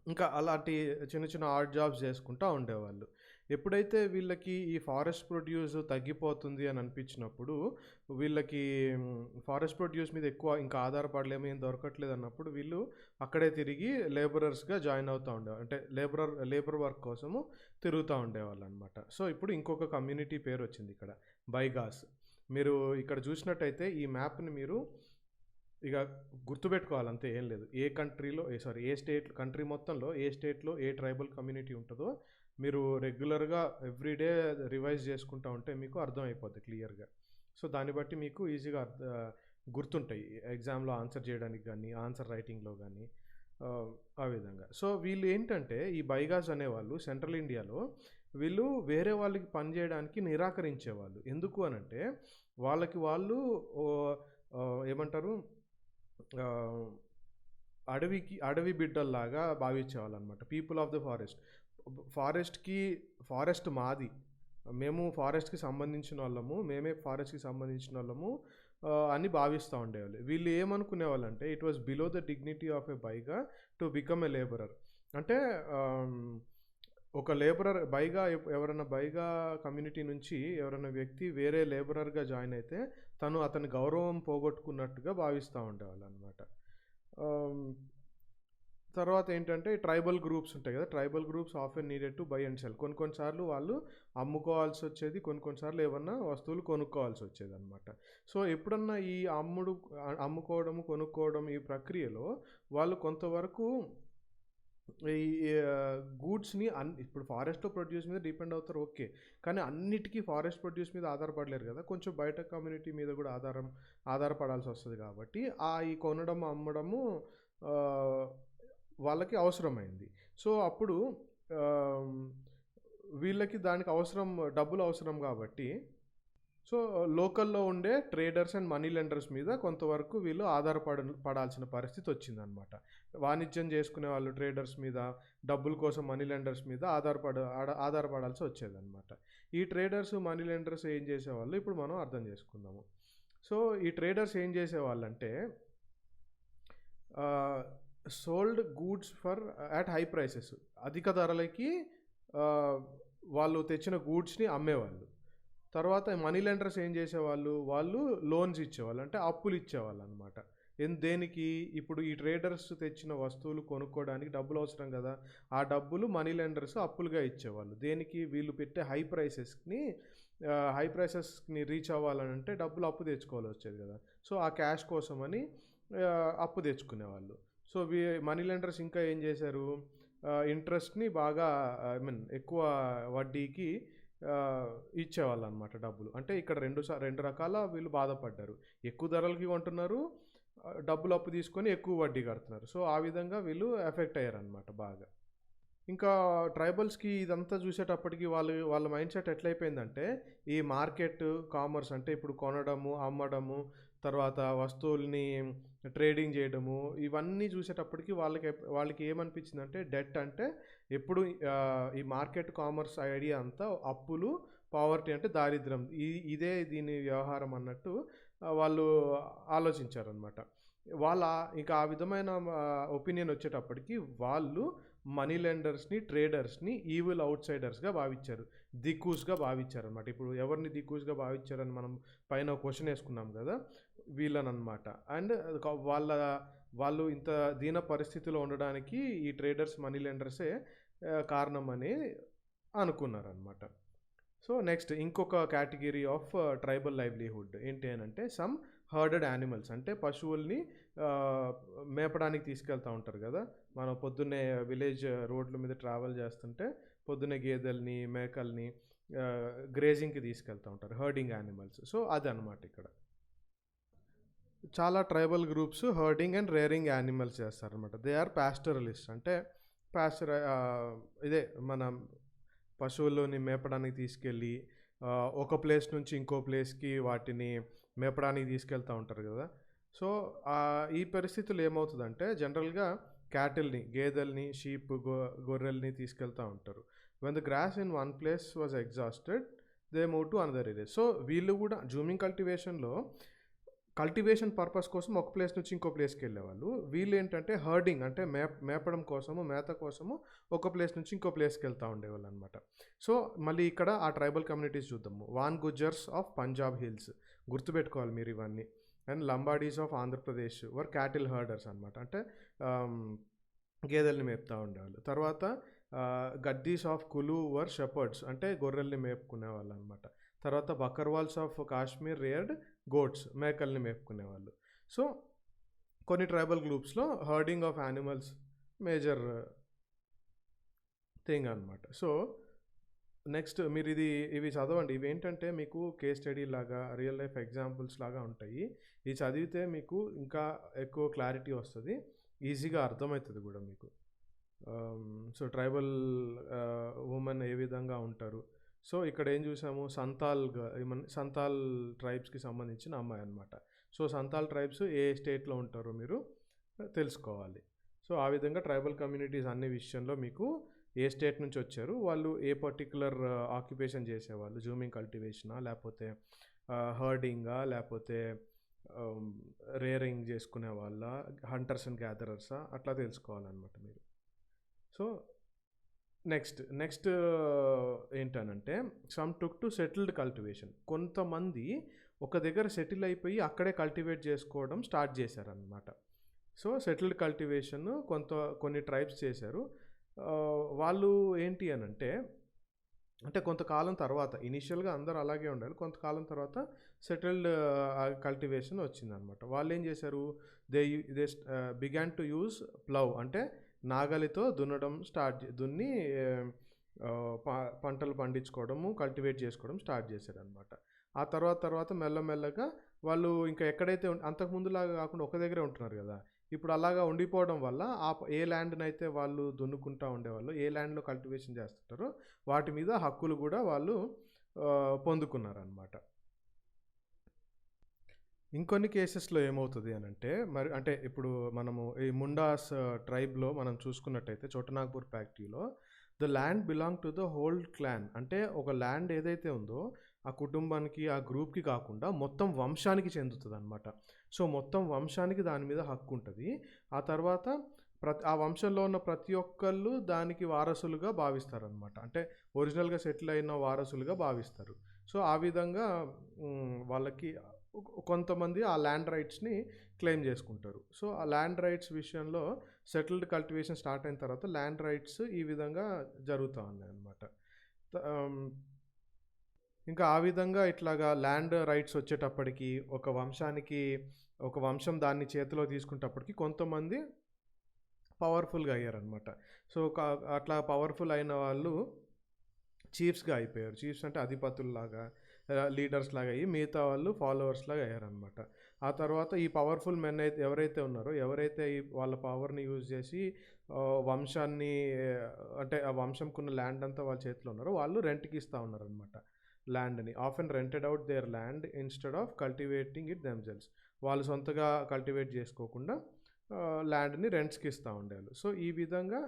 ఇంకా అలాంటి చిన్న చిన్న ఆడ్ జాబ్స్ చేసుకుంటా ఉండేవాళ్ళు. ఎప్పుడైతే వీళ్ళకి ఈ ఫారెస్ట్ ప్రొడ్యూస్ తగ్గిపోతుంది అని అనిపించినప్పుడు, వీళ్ళకి ఫారెస్ట్ ప్రొడ్యూస్ మీద ఎక్కువ ఇంకా ఆధారపడలేము, ఏం దొరకట్లేదు అన్నప్పుడు వీళ్ళు అక్కడే తిరిగి లేబరర్స్‌గా జాయిన్ అవుతా ఉండేవాళ్ళు. అంటే లేబర్ వర్క్ కోసము తిరుగుతూ ఉండేవాళ్ళనమాట. సో, ఇప్పుడు ఇంకొక కమ్యూనిటీ పేరు వచ్చింది ఇక్కడ, బైగాస్. మీరు ఇక్కడ చూసినట్టయితే ఈ మ్యాప్‌ని మీరు ఇక గుర్తుపెట్టుకోవాలి, అంతే, ఏం లేదు. ఏ కంట్రీ మొత్తంలో ఏ స్టేట్‌లో ఏ ట్రైబల్ కమ్యూనిటీ ఉంటదో మీరు రెగ్యులర్‌గా ఎవ్రీడే రివైజ్ చేసుకుంటా ఉంటే మీకు అర్థమైపోద్ది క్లియర్‌గా. సో, దాన్ని బట్టి మీకు ఈజీగా గుర్తుంటాయి ఎగ్జామ్‌లో ఆన్సర్ చేయడానికి గానీ, ఆన్సర్ రైటింగ్‌లో గానీ ఆ విధంగా. సో, వీళ్ళు ఏంటంటే ఈ బైగాస్ అనేవాళ్ళు సెంట్రల్ ఇండియాలో వీళ్ళు వేరే వాళ్ళకి పని చేయడానికి నిరాకరించేవాళ్ళు. ఎందుకు అనంటే వాళ్ళకి వాళ్ళు ఓహ్! ఏమంటారు, ఆహ్, అడవి బిడ్డల్లాగా భావించేవాళ్ళనమాట. People of the forest. Forest మాది. మేము ఫారెస్ట్‌కి సంబంధించినోళ్ళము. మేమే ఫారెస్ట్‌కి సంబంధించినోళ్ళము అని భావిస్తా ఉండేవాళ్ళు. వీళ్ళు ఏమనుకునేవాళ్ళంటే it was below the dignity of a Baiga to become a labourer. అంటే ఆహ్, ఒక లేబరర్ ఎవరైనా బైగా కమ్యూనిటీ నుంచి ఎవరైనా వ్యక్తి వేరే లేబరర్‌గా జాయిన్ అయితే అతని గౌరవం పోగొట్టుకున్నట్టుగా భావిస్తా ఉండేవాళ్ళనమాట. ఆహ్, తర్వాత ఏంటంటే ట్రైబల్ గ్రూప్స్ ఉంటాయి కదా! Tribal groups often needed to buy and sell. కొన్ని సార్లు వాళ్ళు అమ్ముకోవాల్సొచ్చేది. కొన్ని సార్లు ఏమన్నా వస్తువులు కొనుక్కోవాల్సొచ్చేదనమాట. సో, ఎప్పుడన్నా ఈ అమ్ముకోవడము, కొనుక్కోవడం ఈ ప్రక్రియలో వాళ్ళు కొంతవరకు ఈ గూడ్స్‌ని ఇప్పుడు ఫారెస్ట్‌లో ప్రొడ్యూస్ మీద డిపెండ్ అవుతారు, ఓకే. కానీ అన్నిటికీ ఫారెస్ట్ ప్రొడ్యూస్ మీద ఆధారపడలేరు కదా! కొంచెం బయట కమ్యూనిటీ మీద కూడా ఆధారపడాల్సొస్తది కాబట్టి ఈ కొనడం, అమ్మడము ఆహ్, వాళ్ళకి అవసరమైంది. సో, అప్పుడు ఆహ్, వీళ్ళకి దానికి డబ్బులు అవసరం కాబట్టి, సో, లోకల్‌లో ఉండే ట్రేడర్స్ అండ్ మనీ లెండర్స్ మీద కొంతవరకు వీళ్ళు పడాల్సిన పరిస్థితి వచ్చిందనమాట. వాణిజ్యం చేసుకునే వాళ్ళు ట్రేడర్స్ మీద, డబ్బుల కోసం మనీ లెండర్స్ మీద ఆధారపడాల్సి వచ్చేదనమాట. ఈ ట్రేడర్స్, మనీ లెండర్స్ ఏం చేసేవాళ్ళు ఇప్పుడు మనం అర్థం చేసుకుందాము. సో, ఈ ట్రేడర్స్ ఏం చేసేవాళ్ళంటే sold goods at high prices. అధిక ధరలకి వాళ్ళు తెచ్చిన గూడ్స్‌ని అమ్మేవాళ్ళు. తర్వాత మనీ లెండర్స్ ఏం చేసేవాళ్ళు, వాళ్ళు లోన్స్ ఇచ్చేవాళ్ళు. అంటే అప్పులు ఇచ్చేవాళ్ళనమాట. దేనికి? ఇప్పుడు ఈ ట్రేడర్స్ తెచ్చిన వస్తువులు కొనుక్కోవడానికి డబ్బులు అవసరం కదా! ఆ డబ్బులు మనీ లెండర్స్ అప్పులుగా ఇచ్చేవాళ్ళు. దేనికి? వీళ్ళు పెట్టే హై ప్రైసెస్‌ని రీచ్ అవ్వాలనంటే డబ్బులు అప్పు తెచ్చుకోవాలొచ్చేది కదా! సో, ఆ క్యాష్ కోసమని అప్పు తెచ్చుకునేవాళ్ళు. సో, మనీ లెండర్స్ ఇంకా ఏం చేశారు? ఇంట్రెస్ట్‌ని బాగా ఎక్కువ వడ్డీకి ఇచ్చేవాళ్ళనమాట డబ్బులు. అంటే ఇక్కడ 2 రకాల వీళ్ళు బాధపడ్డారు. ఎక్కువ ధరలకి కొంటున్నారు. డబ్బులు అప్పు తీసుకొని ఎక్కువ వడ్డీ కడుతున్నారు. సో, ఆ విధంగా వీళ్ళు ఎఫెక్ట్ అయ్యారనమాట బాగా. ఇంకా ట్రైబల్స్‌కి ఇదంతా చూసేటప్పటికి వాళ్ళ మైండ్ సెట్ ఎట్లయిపోయిందంటే, ఈ మార్కెట్, కామర్స్ అంటే ఇప్పుడు కొనడము, అమ్మడము, తర్వాత వస్తువుల్ని ట్రేడింగ్ చేయడము, ఇవన్నీ చూసేటప్పటికి వాళ్ళకి ఏమనిపించిందంటే డెట్ అంటే ఎప్పుడు ఈ మార్కెట్, కామర్స్ ఐడియా అంతా అప్పులు, పావర్టీ అంటే దారిద్ర్యం. ఇదే దీని వ్యవహారం అన్నట్టు వాళ్ళు ఆలోచించారనమాట. వాళ్ళ ఇంకా ఆ విధమైన ఒపీనియన్ వచ్చేటప్పటికి వాళ్ళు మనీ లెండర్స్‌ని, ట్రేడర్స్‌ని ఈవిల్ ఔట్‌సైడర్స్‌గా భావించారు. దిక్కూస్‌గా భావించారనమాట. ఇప్పుడు ఎవరిని దిక్కూస్‌గా భావించారని మనం పైన క్వెషన్ ఏసుకున్నాం గదా! వీళ్ళననమాట. అండ్ వాళ్ళు ఇంత దీన పరిస్థితిలో ఉండడానికి ఈ ట్రేడర్స్, మనీ లెండర్సే కారణమని అనుకున్నారనమాట. సో, నెక్స్ట్ ఇంకొక కేటగిరీ ఆఫ్ ట్రైబల్ లైవ్లీహుడ్ ఏంటి అనంటే సమ్ హర్డెడ్ యానిమల్స్ అంటే పశువుల్ని మేపడానికి తీసుకెళ్తా ఉంటారు కదా! మనం పొద్దున్నే విలేజ్ రోడ్ల మీద ట్రావెల్ చేస్తుంటే పొద్దున్నే గేదెల్ని, మేకల్ని గ్రేజింగ్‌కి తీసుకెళ్తా ఉంటారు. Hardinge animals. సో, అదనమాట ఇక్కడ. చాలా tribal groups Hardinge and rearing animals చేస్తారనమాట. దే ఆర్ పాస్టరలిస్ట్ అంటే పాస్చర్ ఇదే మన పశువుల్ని మేపడానికి తీసుకెళ్ళి ఒక ప్లేస్ నుంచి ఇంకో ప్లేస్‌కి వాటిని మేపడానికి తీసుకెళ్తా ఉంటారు కదా! సో, ఈ పరిస్థితుల్లో ఏమవుతదంటే జనరల్‌గా గేదెల్ని, షీప్, గొర్రెల్ని తీసుకెళ్తా ఉంటారు. When the grass in one place was exhausted they move to another area. So, వీళ్ళు కూడా జూమింగ్ కల్టివేషన్ పర్పస్ కోసం ఒక ప్లేస్ నుంచి ఇంకో ప్లేస్‌కి వెళ్ళేవాళ్ళు. వీళ్ళేంటంటే హర్డింగ్ అంటే మేపడం కోసము, మేత కోసము ఒక ప్లేస్ నుంచి ఇంకో ప్లేస్‌కి వెళ్తా ఉండేవాళ్ళనమాట. సో, మళ్ళీ ఇక్కడ ఆ ట్రైబల్ కమ్యూనిటీస్ చూద్దాము. వాన్ గుజ్జర్స్ ఆఫ్ పంజాబ్ హిల్స్ గుర్తుపెట్టుకోవాలి మీరు ఇవన్నీ. And Lambadis of Andhra Pradesh were cattle herders అనమాట. అంటే గేదెల్ని మేపుతా ఉండేవాళ్ళు. తర్వాత గద్దీస్ ఆఫ్ కులు వర్ షెపర్డ్స్ అంటే గొర్రెల్ని మేపుకునేవాళ్ళు అనమాట. తర్వాత Bakarwals of Kashmir reared goats మేకల్ని మేపుకునేవాళ్ళు. సో, కొన్ని ట్రైబల్ గ్రూప్స్లో herding of animals major thing అనమాట. సో, నెక్స్ట్ మీరు ఇవి చదవండి. ఇవేంటంటే మీకు కేస్ స్టడీ లాగా, రియల్ లైఫ్ ఎగ్జాంపుల్స్ లాగా ఉంటాయి. ఇది చదివితే మీకు ఇంకా ఎక్కువ క్లారిటీ వస్తుంది, ఈజీగా అర్థమవుతుంది కూడా మీకు. సో, ట్రైబల్ ఉమెన్ ఏ విధంగా ఉంటారు. సో, ఇక్కడ ఏం చూసాము, సంతాల్ ట్రైబ్స్కి సంబంధించిన అమ్మాయి అనమాట. సో, సంతాల్ ట్రైబ్స్ ఏ స్టేట్లో ఉంటారో మీరు తెలుసుకోవాలి. సో, ఆ విధంగా ట్రైబల్ కమ్యూనిటీస్ అన్ని విషయంలో మీకు ఏ స్టేట్ నుంచి వచ్చారు, వాళ్ళు ఏ పర్టిక్యులర్ ఆక్యుపేషన్ చేసేవాళ్ళు, జూమింగ్ కల్టివేషనా, లేకపోతే హర్డింగా, లేకపోతే రేరింగ్ చేసుకునే వాళ్ళ, హంటర్స్ అండ్ గ్యాదరర్సా, అట్లా తెలుసుకోవాలన్నమాట మీరు. సో, నెక్స్ట్ ఏంటనంటే some took to settled cultivation. కొంతమంది ఒక దగ్గర సెటిల్ అయిపోయి అక్కడే కల్టివేట్ చేసుకోవడం స్టార్ట్ చేశారనమాట. సో, సెటిల్డ్ కల్టివేషన్ కొన్ని ట్రైబ్స్ చేశారు. వాళ్ళు ఏంటి అనంటే అంటే కొంతకాలం తర్వాత ఇనీషియల్గా అందరూ అలాగే ఉండాలి. కొంతకాలం తర్వాత సెటిల్డ్ కల్టివేషన్ వచ్చిందనమాట. వాళ్ళు ఏం చేశారు, they began to use plough అంటే నాగలితో దున్ని పంటలు పండించుకోవడము, కల్టివేట్ చేసుకోవడం స్టార్ట్ చేశారనమాట. ఆ తర్వాత మెల్లమెల్లగా వాళ్ళు ఇంకా ఎక్కడైతే అంతకుముందులాగా కాకుండా ఒక దగ్గరే ఉంటున్నారు కదా, ఇప్పుడు అలాగా ఉండిపోవడం వల్ల ఏ ల్యాండ్ని అయితే వాళ్ళు దున్నుకుంటూ ఉండేవాళ్ళు, ఏ ల్యాండ్లో కల్టివేషన్ చేస్తుంటారో వాటి మీద హక్కులు కూడా వాళ్ళు పొందుకున్నారనమాట. ఇంకొన్ని కేసెస్లో ఏమవుతుంది అనంటే అంటే ఇప్పుడు మనము ఈ ముండాస్ ట్రైబ్లో మనం చూసుకున్నట్టయితే చోటనాగ్పూర్ ఫ్యాక్టరీలో the land belong to the whole clan. అంటే ఒక ల్యాండ్ ఏదైతే ఉందో ఆ కుటుంబానికి, ఆ గ్రూప్కి కాకుండా మొత్తం వంశానికి చెందుతుంది అనమాట. సో, మొత్తం వంశానికి దాని మీద హక్కు ఉంటుంది. ఆ తర్వాత ఆ వంశంలో ఉన్న ప్రతి ఒక్కళ్ళు దానికి వారసులుగా భావిస్తారనమాట. అంటే ఒరిజినల్గా సెటిల్ అయిన వారసులుగా భావిస్తారు. సో, ఆ విధంగా వాళ్ళకి కొంతమంది ఆ ల్యాండ్ రైట్స్ని క్లెయిమ్ చేసుకుంటారు. సో ఆ ల్యాండ్ రైట్స్ విషయంలో సెటిల్డ్ కల్టివేషన్ స్టార్ట్ అయిన తర్వాత ల్యాండ్ రైట్స్ ఈ విధంగా జరుగుతూ ఉన్నాయి అన్నమాట. ఇంకా ఆ విధంగా ఇట్లాగా ల్యాండ్ రైట్స్ వచ్చేటప్పటికి ఒక వంశం దాన్ని చేతిలో తీసుకునేటప్పటికి కొంతమంది పవర్ఫుల్గా అయ్యారనమాట. సో అట్లా పవర్ఫుల్ అయిన వాళ్ళు చీఫ్స్గా అయిపోయారు. చీఫ్స్ అంటే అధిపతుల్లాగా, లీడర్స్ లాగా అయ్యి మిగతా వాళ్ళు ఫాలోవర్స్ లాగా అయ్యారనమాట. ఆ తర్వాత ఈ పవర్ఫుల్ మెన్ అయితే ఎవరైతే ఉన్నారో, ఎవరైతే వాళ్ళ పవర్ని యూజ్ చేసి వంశాన్ని అంటే ఆ వంశంకున్న ల్యాండ్ అంతా వాళ్ళ చేతిలో ఉన్నారో వాళ్ళు రెంట్కి ఇస్తూ ఉన్నారనమాట ల్యాండ్ని. Often rented out their land instead of cultivating it themselves. వాళ్ళు సొంతగా కల్టివేట్ చేసుకోకుండా ల్యాండ్ని రెంట్స్కి ఇస్తూ ఉండేవాళ్ళు. సో ఈ విధంగా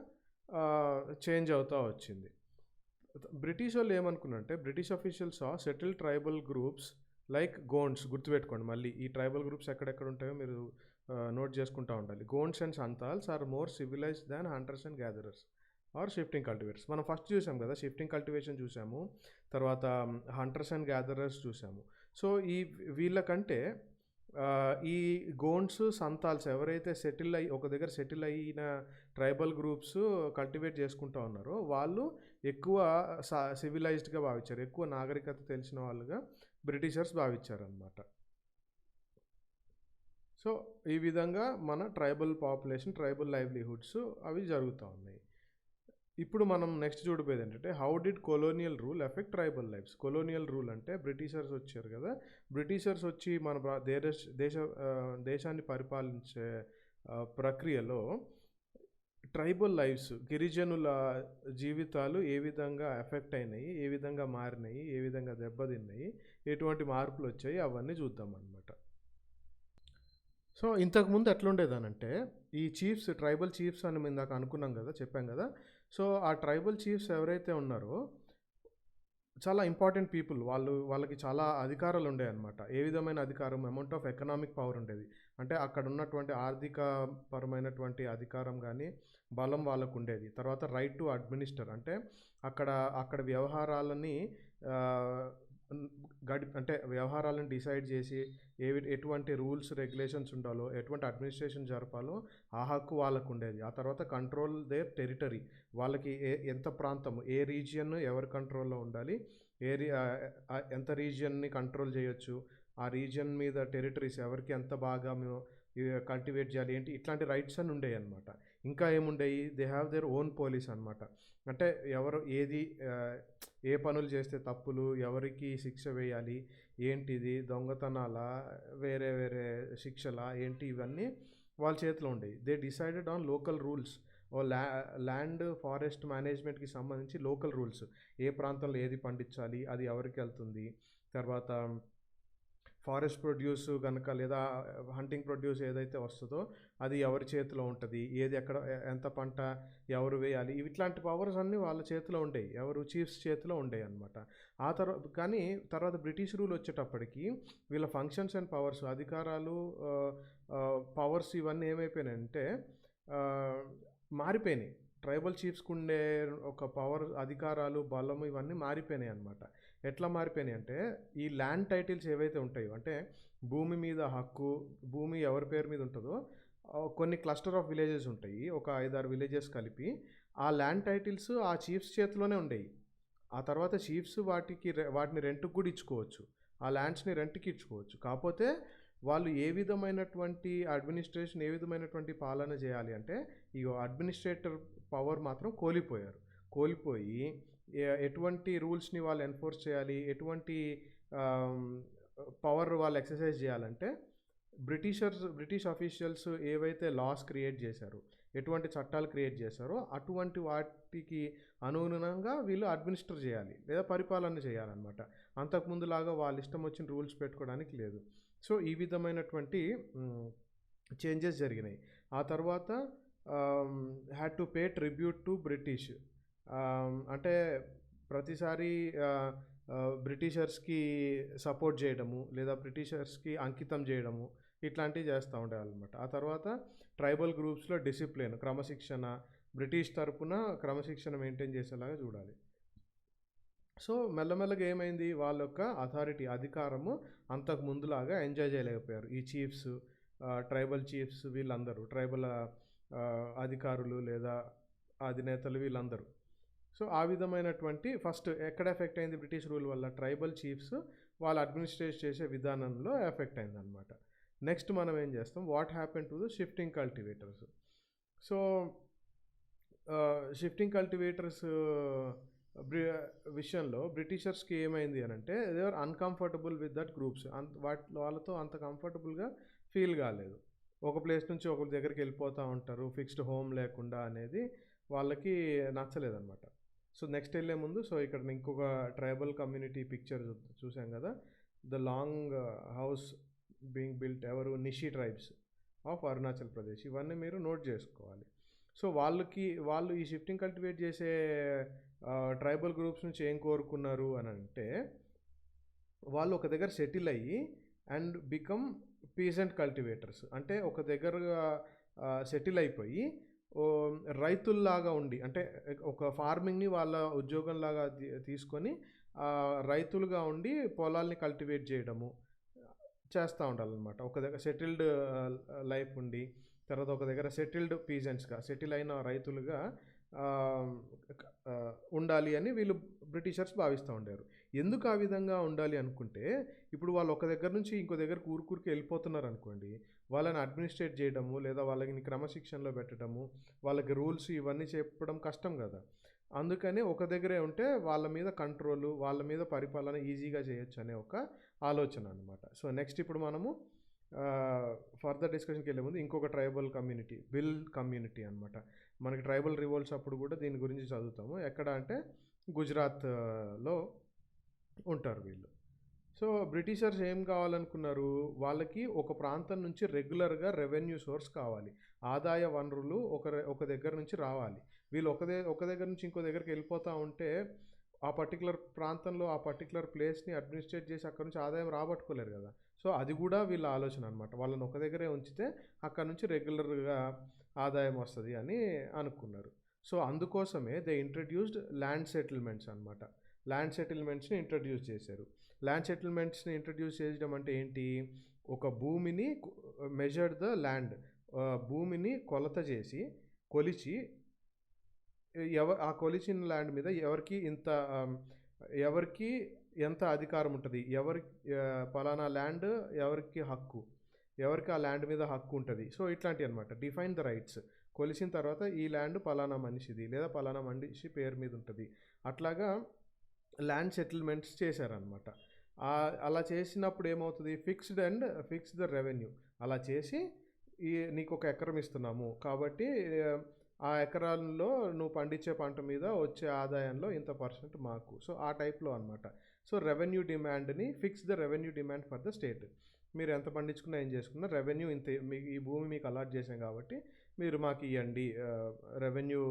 చేంజ్ అవుతూ వచ్చింది. బ్రిటిష్ వాళ్ళు ఏమనుకున్నారంటే, British officials settle tribal groups like Gonds. గుర్తుపెట్టుకోండి, మళ్ళీ ఈ ట్రైబల్ గ్రూప్స్ ఎక్కడెక్కడ ఉంటాయో మీరు నోట్ చేసుకుంటూ ఉండాలి. Gonds and Santhals are more civilised than hunters and gatherers or shifting cultivators. మనం ఫస్ట్ చూసాం కదా, షిఫ్టింగ్ కల్టివేషన్ చూసాము, తర్వాత హంటర్స్ అండ్ గ్యాదరర్స్ చూసాము. సో వీళ్ళకంటే ఈ గోండ్స్, సంతాల్స్ ఎవరైతే ఒక దగ్గర సెటిల్ అయిన ట్రైబల్ గ్రూప్స్ కల్టివేట్ చేసుకుంటూ ఉన్నారో వాళ్ళు ఎక్కువ సివిలైజ్డ్గా భావించారు, ఎక్కువ నాగరికత తెలిసిన వాళ్ళుగా బ్రిటిషర్స్ భావించారనమాట. సో ఈ విధంగా మన ట్రైబల్ పాపులేషన్, ట్రైబల్ లైవ్లీహుడ్స్ అవి జరుగుతూ ఉన్నాయి. ఇప్పుడు మనం నెక్స్ట్ చూడబోయేది ఏంటంటే, how did colonial rule effect tribal lives. Colonial rule అంటే బ్రిటిషర్స్ వచ్చారు కదా, బ్రిటిషర్స్ వచ్చి మన దేశాన్ని పరిపాలించే ప్రక్రియలో ట్రైబల్ లైఫ్స్, గిరిజనుల జీవితాలు ఏ విధంగా ఎఫెక్ట్ అయినాయి, ఏ విధంగా మారినాయి, ఏ విధంగా దెబ్బతిన్నాయి, ఎటువంటి మార్పులు వచ్చాయి, అవన్నీ చూద్దాం అన్నమాట. సో ఇంతకుముందు ఎట్లుండేదనంటే, ఈ చీఫ్స్, ట్రైబల్ చీఫ్స్ అని మేము ఇందాక అనుకున్నాం కదా, చెప్పాం కదా. సో ఆ ట్రైబల్ చీఫ్స్ ఎవరైతే ఉన్నారో చాలా ఇంపార్టెంట్ పీపుల్. వాళ్ళకి చాలా అధికారాలు ఉండేవి అనమాట. ఏ విధమైన అధికారం? అమౌంట్ ఆఫ్ ఎకనామిక్ పవర్ ఉండేది. అంటే అక్కడ ఉన్నటువంటి ఆర్థిక పరమైనటువంటి అధికారం కానీ, బలం వాళ్ళకు ఉండేది. తర్వాత రైట్ టు అడ్మినిస్టర్, అంటే అక్కడ వ్యవహారాలని అంటే వ్యవహారాలను డిసైడ్ చేసి ఎటువంటి రూల్స్ రెగ్యులేషన్స్ ఉండాలో, ఎటువంటి అడ్మినిస్ట్రేషన్ జరపాలో ఆ హక్కు వాళ్ళకు ఉండేది. ఆ తర్వాత కంట్రోల్ దేర్ టెరిటరీ, వాళ్ళకి ఎంత ప్రాంతం, ఏ రీజియన్ ఎవరి కంట్రోల్లో ఉండాలి, ఎంత రీజియన్ని కంట్రోల్ చేయొచ్చు, ఆ రీజియన్ మీద టెరిటరీస్ ఎవరికి ఎంత బాగా కల్టివేట్ చేయాలి, ఏంటి, ఇట్లాంటి రైట్స్ అని ఉండేవి అనమాట. ఇంకా ఏముండేవి, they have their own police అనమాట. అంటే ఎవరు ఏ పనులు చేస్తే తప్పులు, ఎవరికి శిక్ష వేయాలి, ఏంటిది దొంగతనాలా, వేరే వేరే శిక్షలా, ఏంటి, ఇవన్నీ వాళ్ళ చేతిలో ఉండేవి. They decided on local rules. Land forest మేనేజ్మెంట్కి సంబంధించి లోకల్ రూల్స్, ఏ ప్రాంతంలో ఏది పండించాలి, అది ఎవరికి వెళ్తుంది, తర్వాత ఫారెస్ట్ ప్రొడ్యూస్ కనుక లేదా హంటింగ్ ప్రొడ్యూస్ ఏదైతే వస్తుందో అది ఎవరి చేతిలో ఉంటుంది, ఏది ఎక్కడ ఎంత పంట ఎవరు వేయాలి, ఇట్లాంటి పవర్స్ అన్నీ వాళ్ళ చేతిలో ఉండేవి, ఎవరు చీఫ్స్ చేతిలో ఉండేవి అనమాట. కానీ తర్వాత బ్రిటిష్ రూల్ వచ్చేటప్పటికి వీళ్ళ ఫంక్షన్స్ అండ్ పవర్స్, అధికారాలు, పవర్స్ ఇవన్నీ ఏమైపోయినాయంటే మారిపోయినాయి. ట్రైబల్ చీఫ్స్కి ఉండే ఒక పవర్, అధికారాలు, బలము ఇవన్నీ మారిపోయినాయి అనమాట. ఎట్లా మారిపోయినాయి అంటే, ఈ ల్యాండ్ టైటిల్స్ ఏవైతే ఉంటాయో, అంటే భూమి మీద హక్కు, భూమి ఎవరి పేరు మీద ఉంటుందో కొన్ని క్లస్టర్ ఆఫ్ విలేజెస్ ఉంటాయి, ఒక 5-6 విలేజెస్ కలిపి, ఆ ల్యాండ్ టైటిల్స్ ఆ చీఫ్స్ చేతిలోనే ఉండేవి. ఆ తర్వాత చీఫ్స్ వాటిని రెంట్కి కూడా ఇచ్చుకోవచ్చు, ఆ ల్యాండ్స్ని రెంట్కి ఇచ్చుకోవచ్చు. కాకపోతే వాళ్ళు ఏ విధమైనటువంటి అడ్మినిస్ట్రేషన్, ఏ విధమైనటువంటి పాలన చేయాలి అంటే, ఈ అడ్మినిస్ట్రేటర్ పవర్ మాత్రం కోల్పోయి ఎటువంటి రూల్స్ని వాళ్ళు ఎన్ఫోర్స్ చేయాలి, ఎటువంటి పవర్ వాళ్ళు ఎక్సర్సైజ్ చేయాలంటే, బ్రిటిష్ అఫీషియల్స్ ఏవైతే లాస్ క్రియేట్ చేశారో, ఎటువంటి చట్టాలు క్రియేట్ చేశారో అటువంటి వాటికి అనుగుణంగా వీళ్ళు అడ్మినిస్టర్ చేయాలి లేదా పరిపాలన చేయాలన్నమాట. అంతకుముందులాగా వాళ్ళ ఇష్టం వచ్చిన రూల్స్ పెట్టుకోవడానికి లేదు. సో ఈ విధమైనటువంటి చేంజెస్ జరిగినాయి. ఆ తర్వాత had to pay tribute to British. అంటే ప్రతిసారి బ్రిటిషర్స్కి సపోర్ట్ చేయడము లేదా బ్రిటిషర్స్కి అంకితం చేయడము ఇట్లాంటివి చేస్తూ ఉండేవాళ్ళనమాట. ఆ తర్వాత ట్రైబల్ గ్రూప్స్లో డిసిప్లిన్, క్రమశిక్షణ, బ్రిటిష్ తరపున క్రమశిక్షణ మెయింటైన్ చేసేలాగా చూడాలి. సో మెల్లమెల్లగా ఏమైంది, వాళ్ళ యొక్క అథారిటీ అధికారము అంతకు ముందులాగా ఎంజాయ్ చేయలేకపోయారు ఈ చీఫ్స్, ట్రైబల్ చీఫ్స్, వీళ్ళందరూ ట్రైబల్ అధికారులు లేదా అధినేతలు వీళ్ళందరూ. సో ఆ విధమైనటువంటి ఫస్ట్ ఎక్కడ ఎఫెక్ట్ అయింది బ్రిటిష్ రూల్ వల్ల, ట్రైబల్ చీఫ్స్ వాళ్ళ అడ్మినిస్ట్రేట్ చేసే విధానంలో ఎఫెక్ట్ అయింది అనమాట. నెక్స్ట్ మనం ఏం చేస్తాం, what happen to the shifting cultivators. So shifting cultivators విషయంలో బ్రిటిషర్స్కి ఏమైంది అని అంటే, they are uncomfortable with that groups. వాళ్ళతో అంత కంఫర్టబుల్గా ఫీల్ కాలేదు. ఒక ప్లేస్ నుంచి ఒక దగ్గరికి వెళ్ళిపోతూ ఉంటారు ఫిక్స్డ్ హోమ్ లేకుండా అనేది వాళ్ళకి నచ్చలేదన్నమాట. సో నెక్స్ట్ వెళ్ళే ముందు, సో ఇక్కడ ఇంకొక ట్రైబల్ కమ్యూనిటీ పిక్చర్ చూసాం కదా, the long house being built, ఎవరు, నిషి ట్రైబ్స్ ఆఫ్ అరుణాచల్ ప్రదేశ్. ఇవన్నీ మీరు నోట్ చేసుకోవాలి. సో వాళ్ళు ఈ షిఫ్టింగ్ కల్టివేట్ చేసే ట్రైబల్ గ్రూప్స్ నుంచి ఏం కోరుకున్నారు అని అంటే, వాళ్ళు ఒక దగ్గర సెటిల్ అయ్యి అండ్ బికమ్ పీసెంట్ కల్టివేటర్స్. అంటే ఒక దగ్గర సెటిల్ అయిపోయి రైతుల్లాగా ఉండి, అంటే ఒక ఫార్మింగ్ని వాళ్ళ ఉద్యోగంలాగా తీసుకొని రైతులుగా ఉండి పొలాల్ని కల్టివేట్ చేయడము చేస్తూ ఉండాలన్నమాట. ఒక దగ్గర సెటిల్డ్ లైఫ్ ఉండి, తర్వాత ఒక దగ్గర సెటిల్డ్ పీజెంట్స్గా, సెటిల్ అయిన రైతులుగా ఉండాలి అని వీళ్ళు బ్రిటిషర్స్ భావిస్తూ ఉండారు. ఎందుకు ఆ విధంగా ఉండాలి అనుకుంటే, ఇప్పుడు వాళ్ళు ఒక దగ్గర నుంచి ఇంకో దగ్గరకు ఊరికి వెళ్ళిపోతున్నారు అనుకోండి, వాళ్ళని అడ్మినిస్ట్రేట్ చేయడము లేదా వాళ్ళని క్రమశిక్షణలో పెట్టడము, వాళ్ళకి రూల్స్ ఇవన్నీ చెప్పడం కష్టం కదా. అందుకని ఒక దగ్గరే ఉంటే వాళ్ళ మీద కంట్రోలు, వాళ్ళ మీద పరిపాలన ఈజీగా చేయొచ్చు అనే ఒక ఆలోచన అనమాట. సో నెక్స్ట్ ఇప్పుడు మనము ఫర్దర్ డిస్కషన్కి వెళ్ళే ముందు ఇంకొక ట్రైబల్ కమ్యూనిటీ, బిల్ కమ్యూనిటీ అనమాట. మనకి ట్రైబల్ రివోల్ట్స్ అప్పుడు కూడా దీని గురించి చదువుతాము. ఎక్కడ అంటే గుజరాత్లో ఉంటారు వీళ్ళు. సో బ్రిటిషర్స్ ఏం కావాలనుకున్నారు, వాళ్ళకి ఒక ప్రాంతం నుంచి రెగ్యులర్గా రెవెన్యూ సోర్స్ కావాలి, ఆదాయ వనరులు ఒక దగ్గర నుంచి రావాలి. వీళ్ళు ఒక దగ్గర నుంచి ఇంకో దగ్గరికి వెళ్ళిపోతూ ఉంటే ఆ పర్టికులర్ ప్రాంతంలో ఆ పర్టికులర్ ప్లేస్ని అడ్మినిస్ట్రేట్ చేసి అక్కడ నుంచి ఆదాయం రాబట్టుకోలేరు కదా. సో అది కూడా వీళ్ళ ఆలోచన అనమాట. వాళ్ళని ఒక దగ్గరే ఉంచితే అక్కడ నుంచి రెగ్యులర్గా ఆదాయం వస్తుంది అని అనుకున్నారు. సో అందుకోసమే దే ఇంట్రడ్యూస్డ్ ల్యాండ్ సెటిల్మెంట్స్ అనమాట. ల్యాండ్ సెటిల్మెంట్స్ని ఇంట్రడ్యూస్ చేశారు. ల్యాండ్ సెటిల్మెంట్స్ని ఇంట్రడ్యూస్ చేయడం అంటే ఏంటి, ఒక భూమిని మెజర్డ్ ద ల్యాండ్, భూమిని కొలత చేసి కొలిచి ఆ కొలిచిన ల్యాండ్ మీద ఎవరికి ఎంత అధికారం ఉంటుంది, పలానా ల్యాండ్ ఎవరికి హక్కు, ఎవరికి ఆ ల్యాండ్ మీద హక్కు ఉంటుంది. సో ఇట్లాంటివి అనమాట, డిఫైన్ ద రైట్స్. కొలిసిన తర్వాత ఈ ల్యాండ్ పలానా మనిషిది లేదా పలానా మనిషి పేరు మీద ఉంటుంది. అట్లాగా ల్యాండ్ సెటిల్మెంట్స్ చేశారనమాట. అలా చేసినప్పుడు ఏమవుతుంది, ఫిక్స్డ్ ద రెవెన్యూ. అలా చేసి నీకు ఒక ఎకరం ఇస్తున్నాము కాబట్టి ఆ ఎకరాల్లో నువ్వు పండించే పంట మీద వచ్చే ఆదాయంలో ఇంత పర్సెంట్ మాకు. సో ఆ టైప్లో అనమాట. సో రెవెన్యూ డిమాండ్ని, fix the revenue demand for the state. మీరు ఎంత పండించుకున్నా ఏం చేసుకున్నా రెవెన్యూ ఇంత, ఈ భూమి మీకు అలాట్ చేసాం కాబట్టి మీరు మాకు ఇవ్వండి, రెవెన్యూ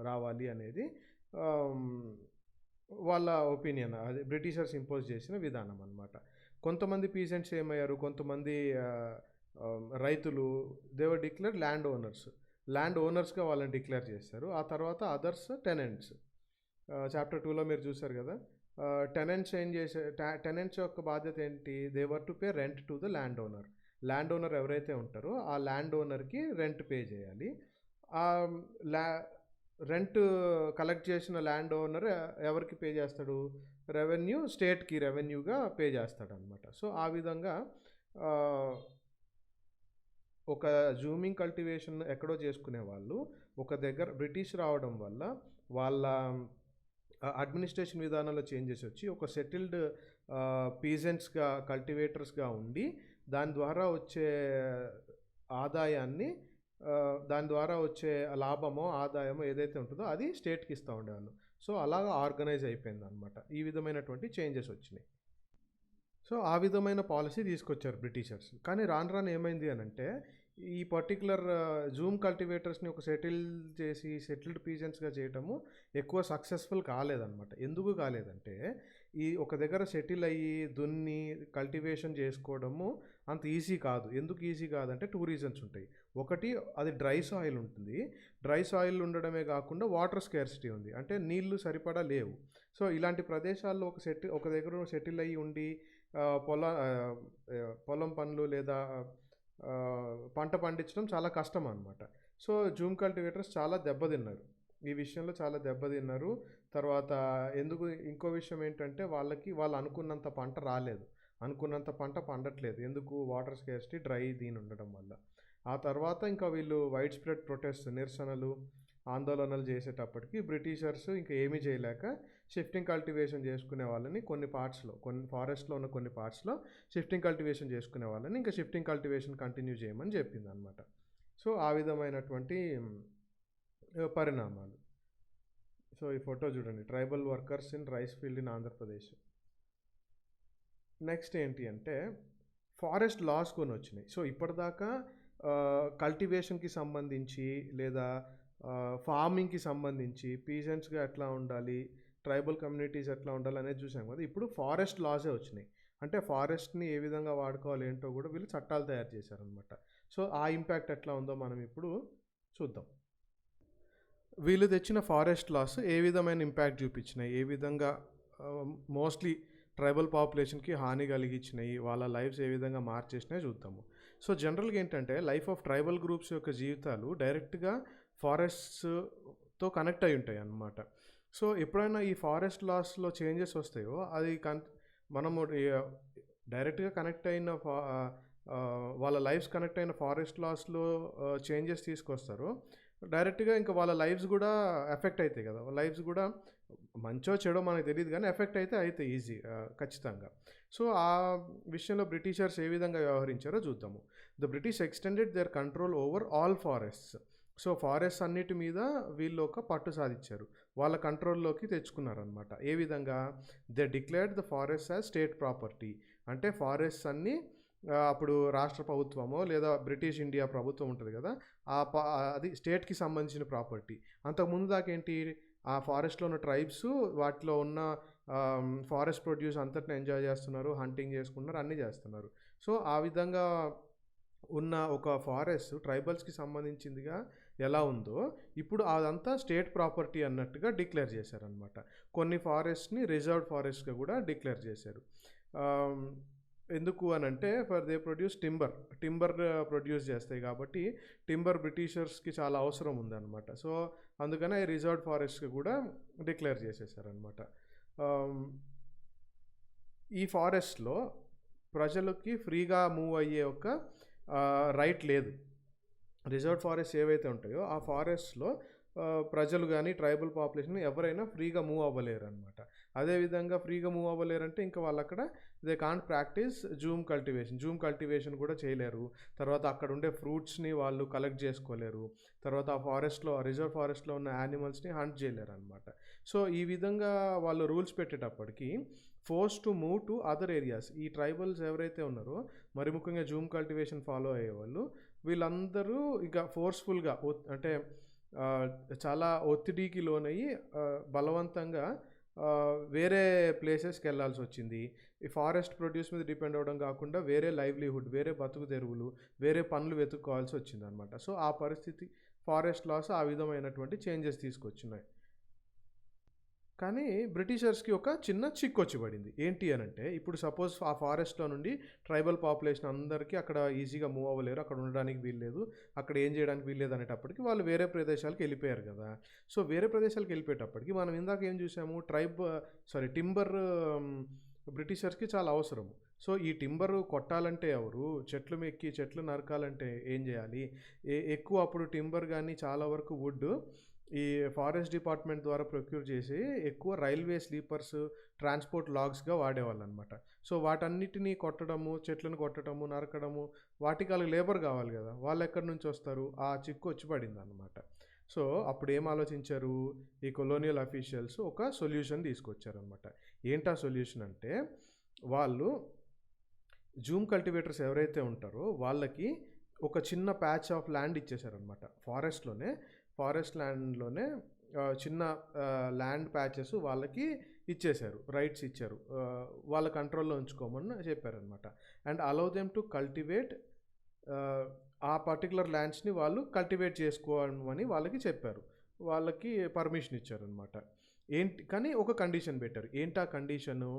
రావాలి అనేది వాళ్ళ ఒపీనియన్. అది బ్రిటిషర్స్ ఇంపోజ్ చేసిన విధానం అనమాట. కొంతమంది పీసెంట్స్ ఏమయ్యారు, కొంతమంది రైతులు, దేవర్ డిక్లేర్ ల్యాండ్ ఓనర్స్గా వాళ్ళని డిక్లేర్ చేస్తారు. ఆ తర్వాత అదర్స్ టెనెంట్స్. చాప్టర్ 2లో మీరు చూసారు కదా, టెనెంట్స్ ఏం చేసే, టెనెంట్స్ యొక్క బాధ్యత ఏంటి, they were to pay rent to the land owner. Land owner ఎవరైతే ఉంటారో ఆ ల్యాండ్ ఓనర్కి రెంట్ పే చేయాలి. ఆ రెంట్ కలెక్ట్ చేసిన ల్యాండ్ ఓనర్ ఎవరికి పే చేస్తాడు, స్టేట్కి రెవెన్యూగా పే చేస్తాడు అనమాట. సో ఆ విధంగా ఒక జూమింగ్ కల్టివేషన్ ఎక్కడో చేసుకునే వాళ్ళు ఒక దగ్గర బ్రిటిష్ రావడం వల్ల వాళ్ళ అడ్మినిస్ట్రేషన్ విధానంలో చేంజెస్ వచ్చి ఒక సెటిల్డ్ పీజెంట్స్గా, కల్టివేటర్స్గా ఉండి దాని ద్వారా వచ్చే ఆదాయాన్ని, దాని ద్వారా వచ్చే లాభమో ఆదాయమో ఏదైతే ఉంటుందో అది స్టేట్కి ఇస్తూ ఉండేవాళ్ళు. సో అలాగా ఆర్గనైజ్ అయిపోయింది అనమాట. ఈ విధమైనటువంటి చేంజెస్ వచ్చినాయి. సో ఆ విధమైన పాలసీ తీసుకొచ్చారు బ్రిటిషర్స్. కానీ రాను ఏమైంది అని అంటే, ఈ పర్టికులర్ జూమ్ కల్టివేటర్స్ని ఒక సెటిల్డ్ పీజెంట్స్గా చేయటము ఎక్కువ సక్సెస్ఫుల్ కాలేదన్నమాట. ఎందుకు కాలేదంటే, ఈ ఒక దగ్గర సెటిల్ అయ్యి దున్ని కల్టివేషన్ చేసుకోవడము అంత ఈజీ కాదు. ఎందుకు ఈజీ కాదంటే 2 రీజన్స్ ఉంటాయి. ఒకటి, అది డ్రై సాయిల్ ఉంటుంది. డ్రై సాయిల్ ఉండడమే కాకుండా వాటర్ స్కేర్సిటీ ఉంది. అంటే నీళ్లు సరిపడా లేవు. సో ఇలాంటి ప్రదేశాల్లో ఒక దగ్గర సెటిల్ అయ్యి ఉండి పొలం పనులు లేదా పంట పండించడం చాలా కష్టం అనమాట. సో జూమ్ కల్టివేటర్స్ చాలా దెబ్బతిన్నారు. ఈ విషయంలో చాలా దెబ్బతిన్నారు. తర్వాత ఇంకో విషయం ఏంటంటే వాళ్ళు అనుకున్నంత పంట రాలేదు. అనుకున్నంత పంట పండట్లేదు. ఎందుకు? వాటర్ స్కేర్సిటీ, డ్రై ఉండడం వల్ల. ఆ తర్వాత ఇంకా వీళ్ళు వైడ్ స్ప్రెడ్ ప్రొటెస్ట్, నిరసనలు, ఆందోళనలు చేసేటప్పటికి బ్రిటిషర్స్ ఇంకా ఏమీ చేయలేక షిఫ్టింగ్ కల్టివేషన్ చేసుకునే వాళ్ళని కొన్ని ఫారెస్ట్లో ఉన్న కొన్ని పార్ట్స్లో షిఫ్టింగ్ కల్టివేషన్ చేసుకునే వాళ్ళని ఇంకా షిఫ్టింగ్ కల్టివేషన్ కంటిన్యూ చేయమని చెప్పింది అనమాట. సో ఆ విధమైనటువంటి పరిణామాలు. సో ఈ ఫోటో చూడండి, tribal workers in rice field in Andhra Pradesh. Next ఏంటి అంటే ఫారెస్ట్ లాస్ కొన్ని వచ్చినాయి. సో ఇప్పటిదాకా కల్టివేషన్కి సంబంధించి లేదా ఫార్మింగ్కి సంబంధించి పీజెంట్స్గా ఎట్లా ఉండాలి, ట్రైబల్ కమ్యూనిటీస్ ఎట్లా ఉండాలి అనేది చూసాం కదా. ఇప్పుడు ఫారెస్ట్ లాసే వచ్చినాయి. అంటే ఫారెస్ట్ని ఏ విధంగా వాడుకోవాలి ఏంటో కూడా వీళ్ళు చట్టాలు తయారు చేశారనమాట. సో ఆ ఇంపాక్ట్ ఎట్లా ఉందో మనం ఇప్పుడు చూద్దాం. వీళ్ళు తెచ్చిన ఫారెస్ట్ లాస్ ఏ విధమైన ఇంపాక్ట్ చూపించినాయి, ఏ విధంగా మోస్ట్లీ ట్రైబల్ పాపులేషన్కి హాని కలిగించినాయి, వాళ్ళ లైఫ్స్ ఏ విధంగా మార్చేసినాయి చూద్దాము. సో జనరల్గా ఏంటంటే లైఫ్ ఆఫ్ ట్రైబల్ గ్రూప్స్ యొక్క జీవితాలు డైరెక్ట్గా ఫారెస్ట్తో కనెక్ట్ అయి ఉంటాయి అన్నమాట. సో ఎప్పుడైనా ఈ ఫారెస్ట్ లాస్లో చేంజెస్ వస్తాయో అది మనము డైరెక్ట్గా కనెక్ట్ అయిన వాళ్ళ లైఫ్స్ కనెక్ట్ అయిన ఫారెస్ట్ లాస్లో చేంజెస్ తీసుకొస్తారు. డైరెక్ట్గా ఇంకా వాళ్ళ లైఫ్స్ కూడా ఎఫెక్ట్ అవుతాయి కదా. లైఫ్స్ కూడా మంచో చెడో మనకు తెలియదు కానీ ఎఫెక్ట్ అయితే ఈజీ ఖచ్చితంగా. సో ఆ విషయంలో బ్రిటిషర్స్ ఏ విధంగా వ్యవహరించారో చూద్దాము. The British extended there control over all forests. So forest అన్నిటి మీద వీళ్ళు ఒక పట్టు సాధించారు, వాళ్ళ కంట్రోల్లోకి తెచ్చుకున్నారనమాట. ఏ విధంగా? They declared the forest as state property. అంటే ఫారెస్ట్స్ అన్నీ అప్పుడు రాష్ట్ర ప్రభుత్వమో లేదా బ్రిటిష్ ఇండియా ప్రభుత్వం ఉంటుంది కదా, అది స్టేట్కి సంబంధించిన ప్రాపర్టీ. అంతకుముందు దాకేంటి, ఆ ఫారెస్ట్లో ఉన్న ట్రైబ్స్ వాటిలో ఉన్న ఫారెస్ట్ ప్రొడ్యూస్ అంతటిని ఎంజాయ్ చేస్తున్నారు, హంటింగ్ చేసుకుంటున్నారు, అన్నీ చేస్తున్నారు. సో ఆ విధంగా ఉన్న ఒక ఫారెస్ట్ ట్రైబల్స్కి సంబంధించిందిగా ఎలా ఉందో ఇప్పుడు అదంతా స్టేట్ ప్రాపర్టీ అన్నట్టుగా డిక్లేర్ చేశారనమాట. కొన్ని ఫారెస్ట్ని రిజర్వ్డ్ ఫారెస్ట్గా కూడా డిక్లేర్ చేశారు. ఎందుకు అని అంటే దే ప్రొడ్యూస్ టింబర్ ప్రొడ్యూస్ చేస్తాయి కాబట్టి టింబర్ బ్రిటిషర్స్కి చాలా అవసరం ఉందన్నమాట. సో అందుకనే రిజర్వ్డ్ ఫారెస్ట్గా కూడా డిక్లేర్ చేసేసారనమాట. ఈ ఫారెస్ట్లో ప్రజలకి ఫ్రీగా మూవ్ అయ్యే ఒక రైట్ లేదు. రిజర్వ్డ్ ఫారెస్ట్ ఏవైతే ఉంటాయో ఆ ఫారెస్ట్లో ప్రజలు కానీ ట్రైబల్ పాపులేషన్ ఎవరైనా ఫ్రీగా మూవ్ అవ్వలేరు అనమాట. అదేవిధంగా ఫ్రీగా మూవ్ అవ్వలేరంటే ఇంకా వాళ్ళు అక్కడ they can't practice Zoom cultivation కూడా చేయలేరు. తర్వాత అక్కడ ఉండే ఫ్రూట్స్ని వాళ్ళు కలెక్ట్ చేసుకోలేరు. తర్వాత ఆ ఫారెస్ట్లో రిజర్వ్ ఫారెస్ట్లో ఉన్న యానిమల్స్ని హంట్ చేయలేరు అనమాట. సో ఈ విధంగా వాళ్ళు రూల్స్ పెట్టేటప్పటికి force to move to other areas. ఈ ట్రైబల్స్ ఎవరైతే ఉన్నారో మరి ముఖ్యంగా జూమ్ కల్టివేషన్ ఫాలో అయ్యేవాళ్ళు వీళ్ళందరూ ఇక ఫోర్స్ఫుల్గా అంటే చాలా ఒత్తిడికి లోనయ్యి బలవంతంగా వేరే ప్లేసెస్కి వెళ్ళాల్సి వచ్చింది. ఈ ఫారెస్ట్ ప్రొడ్యూస్ మీద డిపెండ్ అవ్వడం కాకుండా వేరే లైవ్లీహుడ్, వేరే బతుకు తెరువులు, వేరే పనులు వెతుక్కోవాల్సి వచ్చింది అనమాట. సో ఆ పరిస్థితి ఫారెస్ట్ లాస్ ఆ విధమైనటువంటి చేంజెస్ తీసుకొచ్చినాయి. కానీ బ్రిటిషర్స్కి ఒక చిన్న చిక్కు వచ్చి పడింది. ఏంటి అని అంటే ఇప్పుడు సపోజ్ ఆ ఫారెస్ట్లో నుండి ట్రైబల్ పాపులేషన్ అందరికీ అక్కడ ఈజీగా మూవ్ అవ్వలేరు, అక్కడ ఉండడానికి వీల్లేదు, అక్కడ ఏం చేయడానికి వీల్లేదు అనేటప్పటికి వాళ్ళు వేరే ప్రదేశాలకు వెళ్ళిపోయారు కదా. సో వేరే ప్రదేశాలకు వెళ్ళిపోయేటప్పటికి మనం ఇందాక ఏం చూసాము, టింబర్ బ్రిటిషర్స్కి చాలా అవసరము. సో ఈ టింబర్ కొట్టాలంటే ఎవరు, చెట్లు నరకాలంటే ఏం చేయాలి, ఎక్కువ అప్పుడు టింబర్ కానీ చాలా వరకు వుడ్ ఈ ఫారెస్ట్ డిపార్ట్మెంట్ ద్వారా ప్రొక్యూర్ చేసి ఎక్కువ రైల్వే స్లీపర్స్, ట్రాన్స్పోర్ట్ లాగ్స్గా వాడేవాళ్ళు అనమాట. సో వాటన్నిటినీ చెట్లను కొట్టడము, నరకడము, వాటికి వాళ్ళకి లేబర్ కావాలి కదా, వాళ్ళు ఎక్కడి నుంచి వస్తారు, ఆ చిక్కు వచ్చి పడింది అనమాట. సో అప్పుడు ఏం ఆలోచించారు ఈ కొలోనియల్ అఫీషియల్స్, ఒక సొల్యూషన్ తీసుకొచ్చారనమాట. ఏంటా సొల్యూషన్ అంటే వాళ్ళు జూమ్ కల్టివేటర్స్ ఎవరైతే ఉంటారో వాళ్ళకి ఒక చిన్న ప్యాచ్ ఆఫ్ ల్యాండ్ ఇచ్చేసారనమాట. ఫారెస్ట్ ల్యాండ్లోనే చిన్న ల్యాండ్ ప్యాచెస్ వాళ్ళకి ఇచ్చేశారు, రైట్స్ ఇచ్చారు, వాళ్ళ కంట్రోల్లో ఉంచుకోమని చెప్పారనమాట. And allow them to cultivate, ఆ పర్టికులర్ ల్యాండ్స్ని వాళ్ళు కల్టివేట్ చేసుకోమని వాళ్ళకి చెప్పారు, వాళ్ళకి పర్మిషన్ ఇచ్చారనమాట. కానీ ఒక కండిషన్ పెట్టారు. ఏంటా condition?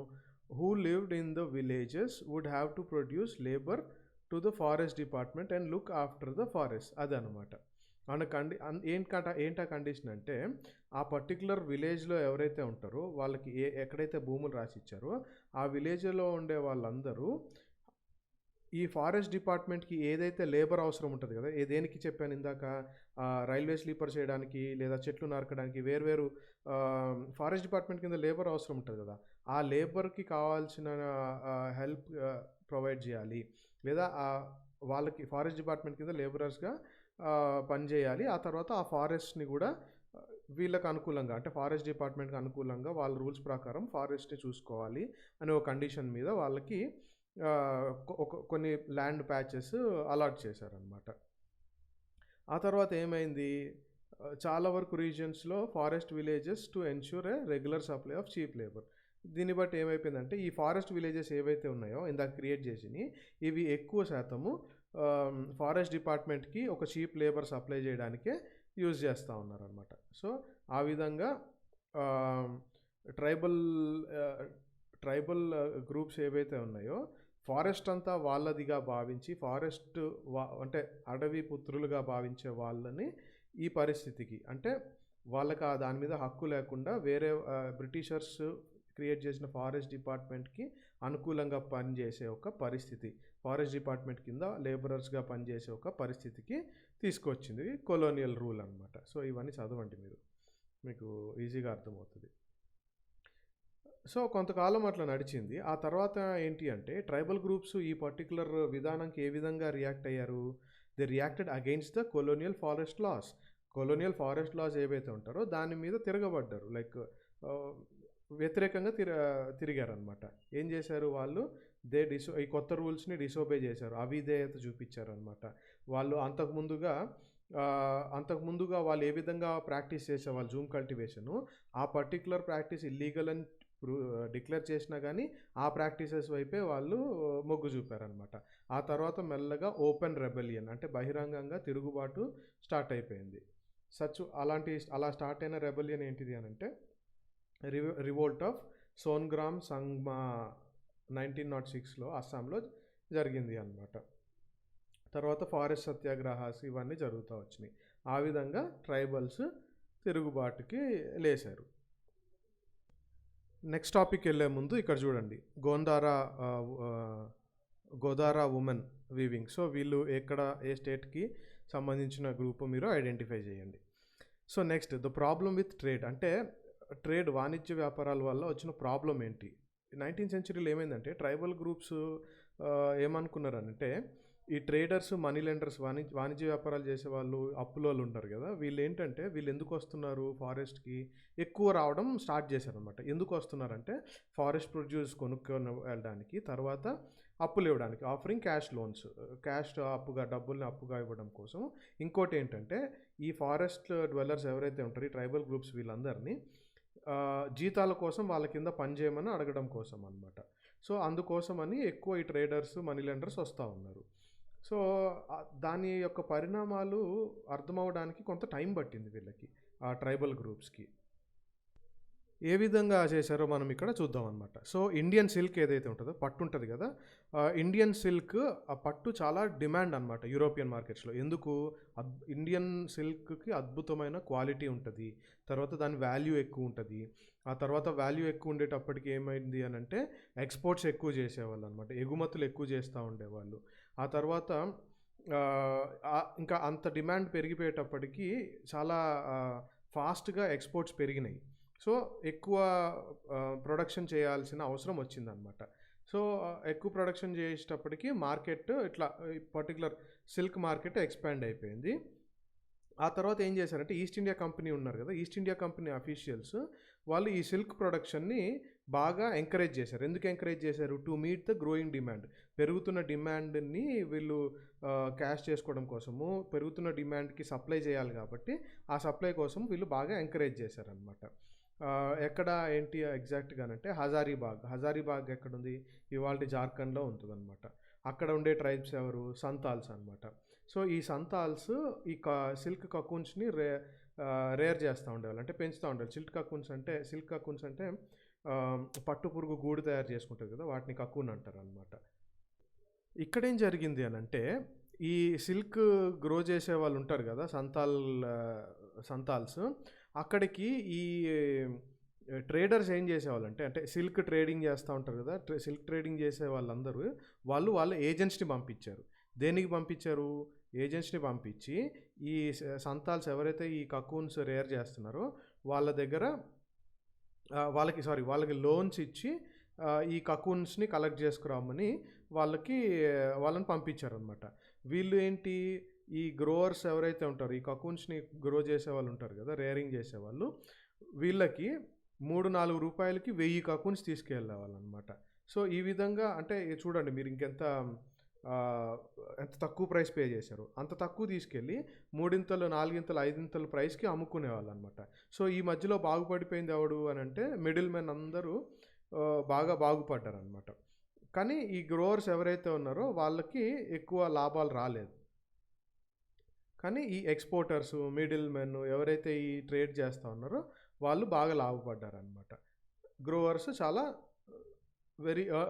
Who lived in the villages would have to produce labour to the forest department and look after the forest. అదనమాట ఏంటా కండిషన్ అంటే, ఆ పర్టికులర్ విలేజ్లో ఎవరైతే ఉంటారో వాళ్ళకి ఎక్కడైతే భూములు రాసి ఇచ్చారో ఆ విలేజ్లో ఉండే వాళ్ళందరూ ఈ ఫారెస్ట్ డిపార్ట్మెంట్కి ఏదైతే లేబర్ అవసరం ఉంటుంది కదా, దేనికి చెప్పాను ఇందాక, రైల్వే స్లీపర్ చేయడానికి లేదా చెట్లు నరకడానికి వేర్వేరు ఫారెస్ట్ డిపార్ట్మెంట్ కింద లేబర్ అవసరం ఉంటుంది కదా, ఆ లేబర్కి కావాల్సిన హెల్ప్ ప్రొవైడ్ చేయాలి, లేదా వాళ్ళకి ఫారెస్ట్ డిపార్ట్మెంట్ కింద లేబరర్స్గా పనిచేయాలి. ఆ తర్వాత ఆ ఫారెస్ట్ని కూడా వీళ్ళకి అనుకూలంగా, అంటే ఫారెస్ట్ డిపార్ట్మెంట్కి అనుకూలంగా వాళ్ళ రూల్స్ ప్రకారం ఫారెస్ట్ని చూసుకోవాలి అనే ఒక కండిషన్ మీద వాళ్ళకి కొన్ని ల్యాండ్ ప్యాచెస్ అలాట్ చేశారనమాట. ఆ తర్వాత ఏమైంది, చాలా వరకు రీజియన్స్లో forest villages to ensure a regular supply of cheap labour. దీన్ని బట్టి ఏమైపోయిందంటే, ఈ ఫారెస్ట్ విలేజెస్ ఏవైతే ఉన్నాయో ఇందాక క్రియేట్ చేసినవి, ఇవి ఎక్కువ శాతము ఫారెస్ట్ డిపార్ట్మెంట్కి ఒక చీప్ లేబర్ సప్లై చేయడానికే యూజ్ చేస్తూ ఉన్నారనమాట. సో ఆ విధంగా ట్రైబల్ గ్రూప్స్ ఏవైతే ఉన్నాయో ఫారెస్ట్ అంతా వాళ్ళదిగా భావించి, ఫారెస్ట్ అంటే అడవి పుత్రులుగా భావించే వాళ్ళని ఈ పరిస్థితికి, అంటే వాళ్ళకి దాని మీద హక్కు లేకుండా వేరే బ్రిటిషర్స్ క్రియేట్ చేసిన ఫారెస్ట్ డిపార్ట్మెంట్కి అనుకూలంగా పనిచేసే ఒక పరిస్థితి, ఫారెస్ట్ డిపార్ట్మెంట్ కింద లేబరర్స్గా పనిచేసే ఒక పరిస్థితికి తీసుకొచ్చింది కొలోనియల్ రూల్ అనమాట. సో ఇవన్నీ చదవండి, మీకు ఈజీగా అర్థమవుతుంది. సో కొంతకాలం అట్లా నడిచింది. ఆ తర్వాత ఏంటి అంటే, ట్రైబల్ గ్రూప్స్ ఈ పర్టికులర్ విధానంకి ఏ విధంగా రియాక్ట్ అయ్యారు? They reacted against the colonial forest laws. Colonial forest laws ఏవైతే ఉంటారో దాని మీద తిరగబడ్డారు, లైక్ వ్యతిరేకంగా తిరిగారనమాట. ఏం చేశారు వాళ్ళు? ఈ కొత్త రూల్స్ని డిసోబే చేశారు, అవిధేయత చూపించారనమాట. వాళ్ళు అంతకుముందుగా వాళ్ళు ఏ విధంగా ప్రాక్టీస్ చేసేవాళ్ళు జూమ్ కల్టివేషను, ఆ పర్టికులర్ ప్రాక్టీస్ ఇల్లీగల్ అని డిక్లేర్ చేసినా కానీ ఆ ప్రాక్టీసెస్ వైపే వాళ్ళు మొగ్గు చూపారనమాట. ఆ తర్వాత మెల్లగా ఓపెన్ రెబెలియన్, అంటే బహిరంగంగా తిరుగుబాటు స్టార్ట్ అయిపోయింది. అలా స్టార్ట్ అయిన రెబెలియన్ ఏంటిది అని అంటే, రివోల్ట్ ఆఫ్ సోన్గ్రామ్ సంగ్మా 1906లో అస్సాంలో జరిగింది అన్నమాట. తర్వాత ఫారెస్ట్ సత్యాగ్రహాస్ ఇవన్నీ జరుగుతూ వచ్చినాయి. ఆ విధంగా ట్రైబల్స్ తిరుగుబాటుకి లేశారు. నెక్స్ట్ టాపిక్ వెళ్ళే ముందు ఇక్కడ చూడండి, గోదారా ఉమెన్ వీవింగ్. సో వీళ్ళు ఏ స్టేట్కి సంబంధించిన గ్రూప్ మీరు ఐడెంటిఫై చేయండి. So next, the problem with trade, అంటే వాణిజ్య వ్యాపారాల వల్ల వచ్చిన ప్రాబ్లం ఏంటి? 19th centuryలో ఏమైందంటే, ట్రైబల్ గ్రూప్స్ ఏమనుకున్నారంటే, ఈ ట్రేడర్స్, మనీ లెండర్స్, వాణిజ్య వ్యాపారాలు చేసే వాళ్ళు, అప్పులోళ్ళు ఉంటారు కదా, వీళ్ళు ఎందుకు వస్తున్నారు ఫారెస్ట్కి? ఎక్కువ రావడం స్టార్ట్ చేశారనమాట. ఎందుకు వస్తున్నారంటే, ఫారెస్ట్ ప్రొడ్యూస్ కొనుక్కొని వెళ్ళడానికి, తర్వాత అప్పులు ఇవ్వడానికి, ఆఫరింగ్ క్యాష్ లోన్స్, డబ్బుల్ని అప్పుగా ఇవ్వడం కోసం. ఇంకోటి ఏంటంటే, ఈ ఫారెస్ట్ డ్వెల్లర్స్ ఎవరైతే ఉంటారో, ఈ ట్రైబల్ గ్రూప్స్ వీళ్ళందరినీ జీతాల కోసం వాళ్ళ కింద పనిచేయమని అడగడం కోసం అనమాట. సో అందుకోసమని ఎక్కువ ఈ ట్రేడర్స్, మనీ లెండర్స్ వస్తూ ఉన్నారు. సో దాని యొక్క పరిణామాలు అర్థమవడానికి కొంత టైం పట్టింది వీళ్ళకి, ఆ ట్రైబల్ గ్రూప్స్కి. ఏ విధంగా చేశారో మనం ఇక్కడ చూద్దాం అనమాట. సో ఇండియన్ సిల్క్ ఏదైతే ఉంటుందో, పట్టు ఉంటుంది కదా, ఇండియన్ సిల్క్, ఆ పట్టు చాలా డిమాండ్ అనమాట యూరోపియన్ మార్కెట్స్లో. ఎందుకు? ఇండియన్ సిల్క్కి అద్భుతమైన క్వాలిటీ ఉంటుంది, తర్వాత దాని వాల్యూ ఎక్కువ ఉంటుంది. ఆ తర్వాత వాల్యూ ఎక్కువ ఉండేటప్పటికి ఏమైంది అని అంటే, ఎక్స్పోర్ట్స్ ఎక్కువ చేసేవాళ్ళు అనమాట, ఎగుమతులు ఎక్కువ చేస్తూ ఉండేవాళ్ళు. ఆ తర్వాత ఇంకా అంత డిమాండ్ పెరిగిపోయేటప్పటికి చాలా ఫాస్ట్గా ఎక్స్పోర్ట్స్ పెరిగినాయి. సో ఎక్కువ ప్రొడక్షన్ చేయాల్సిన అవసరం వచ్చిందనమాట. సో ఎక్కువ ప్రొడక్షన్ చేసేటప్పటికి మార్కెట్ ఇట్లా పర్టికులర్ సిల్క్ మార్కెట్ ఎక్స్పాండ్ అయిపోయింది. ఆ తర్వాత ఏం చేశారంటే, ఈస్ట్ ఇండియా కంపెనీ ఉన్నారు కదా, ఈస్ట్ ఇండియా కంపెనీ అఫీషియల్స్ వాళ్ళు ఈ సిల్క్ ప్రొడక్షన్ని బాగా ఎంకరేజ్ చేశారు. ఎందుకు ఎంకరేజ్ చేశారు? To meet the growing demand. పెరుగుతున్న డిమాండ్ని వీళ్ళు క్యాష్ చేసుకోవడం కోసము, పెరుగుతున్న డిమాండ్కి సప్లై చేయాలి కాబట్టి ఆ సప్లై కోసం వీళ్ళు బాగా ఎంకరేజ్ చేశారనమాట. ఎక్కడ ఏంటి ఎగ్జాక్ట్‌గానంటే హజారీబాగ్. హజారీబాగ్ ఎక్కడుంది? ఇవాల్టి జార్ఖండ్‌లో ఉంటదనమాట. అక్కడ ఉండే ట్రైబ్స్ ఎవరు? సంతాల్స్ అనమాట. సో, ఈ సంతాల్స్ ఈ సిల్క్ కకూన్స్‌ని రేర్ చేస్తా ఉండేవాళ్ళు. అంటే పెంచుతా ఉండేవాళ్ళు. సిల్క్ కకూన్స్ అంటే పట్టు పురుగు గూడు తయారు చేసుకుంటది కదా! వాటిని కకూన్ అంటారనమాట. ఇక్కడేం జరిగింది అనంటే, ఈ సిల్క్ గ్రో చేసేవాళ్ళు ఉంటారు కదా! సంతాల్స్ అక్కడికి ఈ ట్రేడర్స్ ఏం చేసేవాళ్ళంటే, అంటే సిల్క్ ట్రేడింగ్ చేస్తా ఉంటారు కదా! సిల్క్ ట్రేడింగ్ చేసే వాళ్ళందరూ వాళ్ళ ఏజెంట్స్‌ని పంపించారు. దేనికి పంపించారు? ఏజెంట్స్‌ని పంపించి ఈ సంతాల్స్ ఎవరైతే ఈ కకూన్స్ రేర్ చేస్తున్నారో వాళ్ళ దగ్గర వాళ్ళకి లోన్స్ ఇచ్చి ఈ కకూన్స్‌ని కలెక్ట్ చేసుకురామని వాళ్ళని పంపించారనమాట. వీళ్ళు ఏంటి, ఈ గ్రోవర్స్ ఎవరైతే ఉంటారో ఈ కకూన్స్‌ని గ్రో చేసేవాళ్ళు ఉంటారు కదా! రేరింగ్ చేసేవాళ్ళు. వీళ్ళకి రూ. 3, 4కి 1000 కకూన్స్ తీసుకెళ్ళేవాళ్ళనమాట. సో, ఈ విధంగా అంటే చూడండి మీరు ఎంత తక్కువ ప్రైస్ పే చేశారో. అంత తక్కువ తీసుకెళ్ళి మూడింతలు, నాలుగింతలు, ఐదింతలు ప్రైస్‌కి అమ్ముకునేవాళ్ళనమాట. సో, ఈ మధ్యలో బాగుపడిపోయింది ఎవడు అనంటే మిడిల్ మెన్ అందరూ బాగా బాగుపడ్డారనమాట. కానీ ఈ గ్రోవర్స్ ఎవరైతే ఉన్నారో వాళ్ళకి ఎక్కువ లాభాలు రాలేదు. కానీ ఈ ఎక్స్‌పోర్టర్స్, మిడిల్ మెన్ ఎవరైతే ఈ ట్రేడ్ చేస్తా ఉన్నారో వాళ్ళు బాగా లాభపడ్డారనమాట. గ్రోవర్స్ చాలా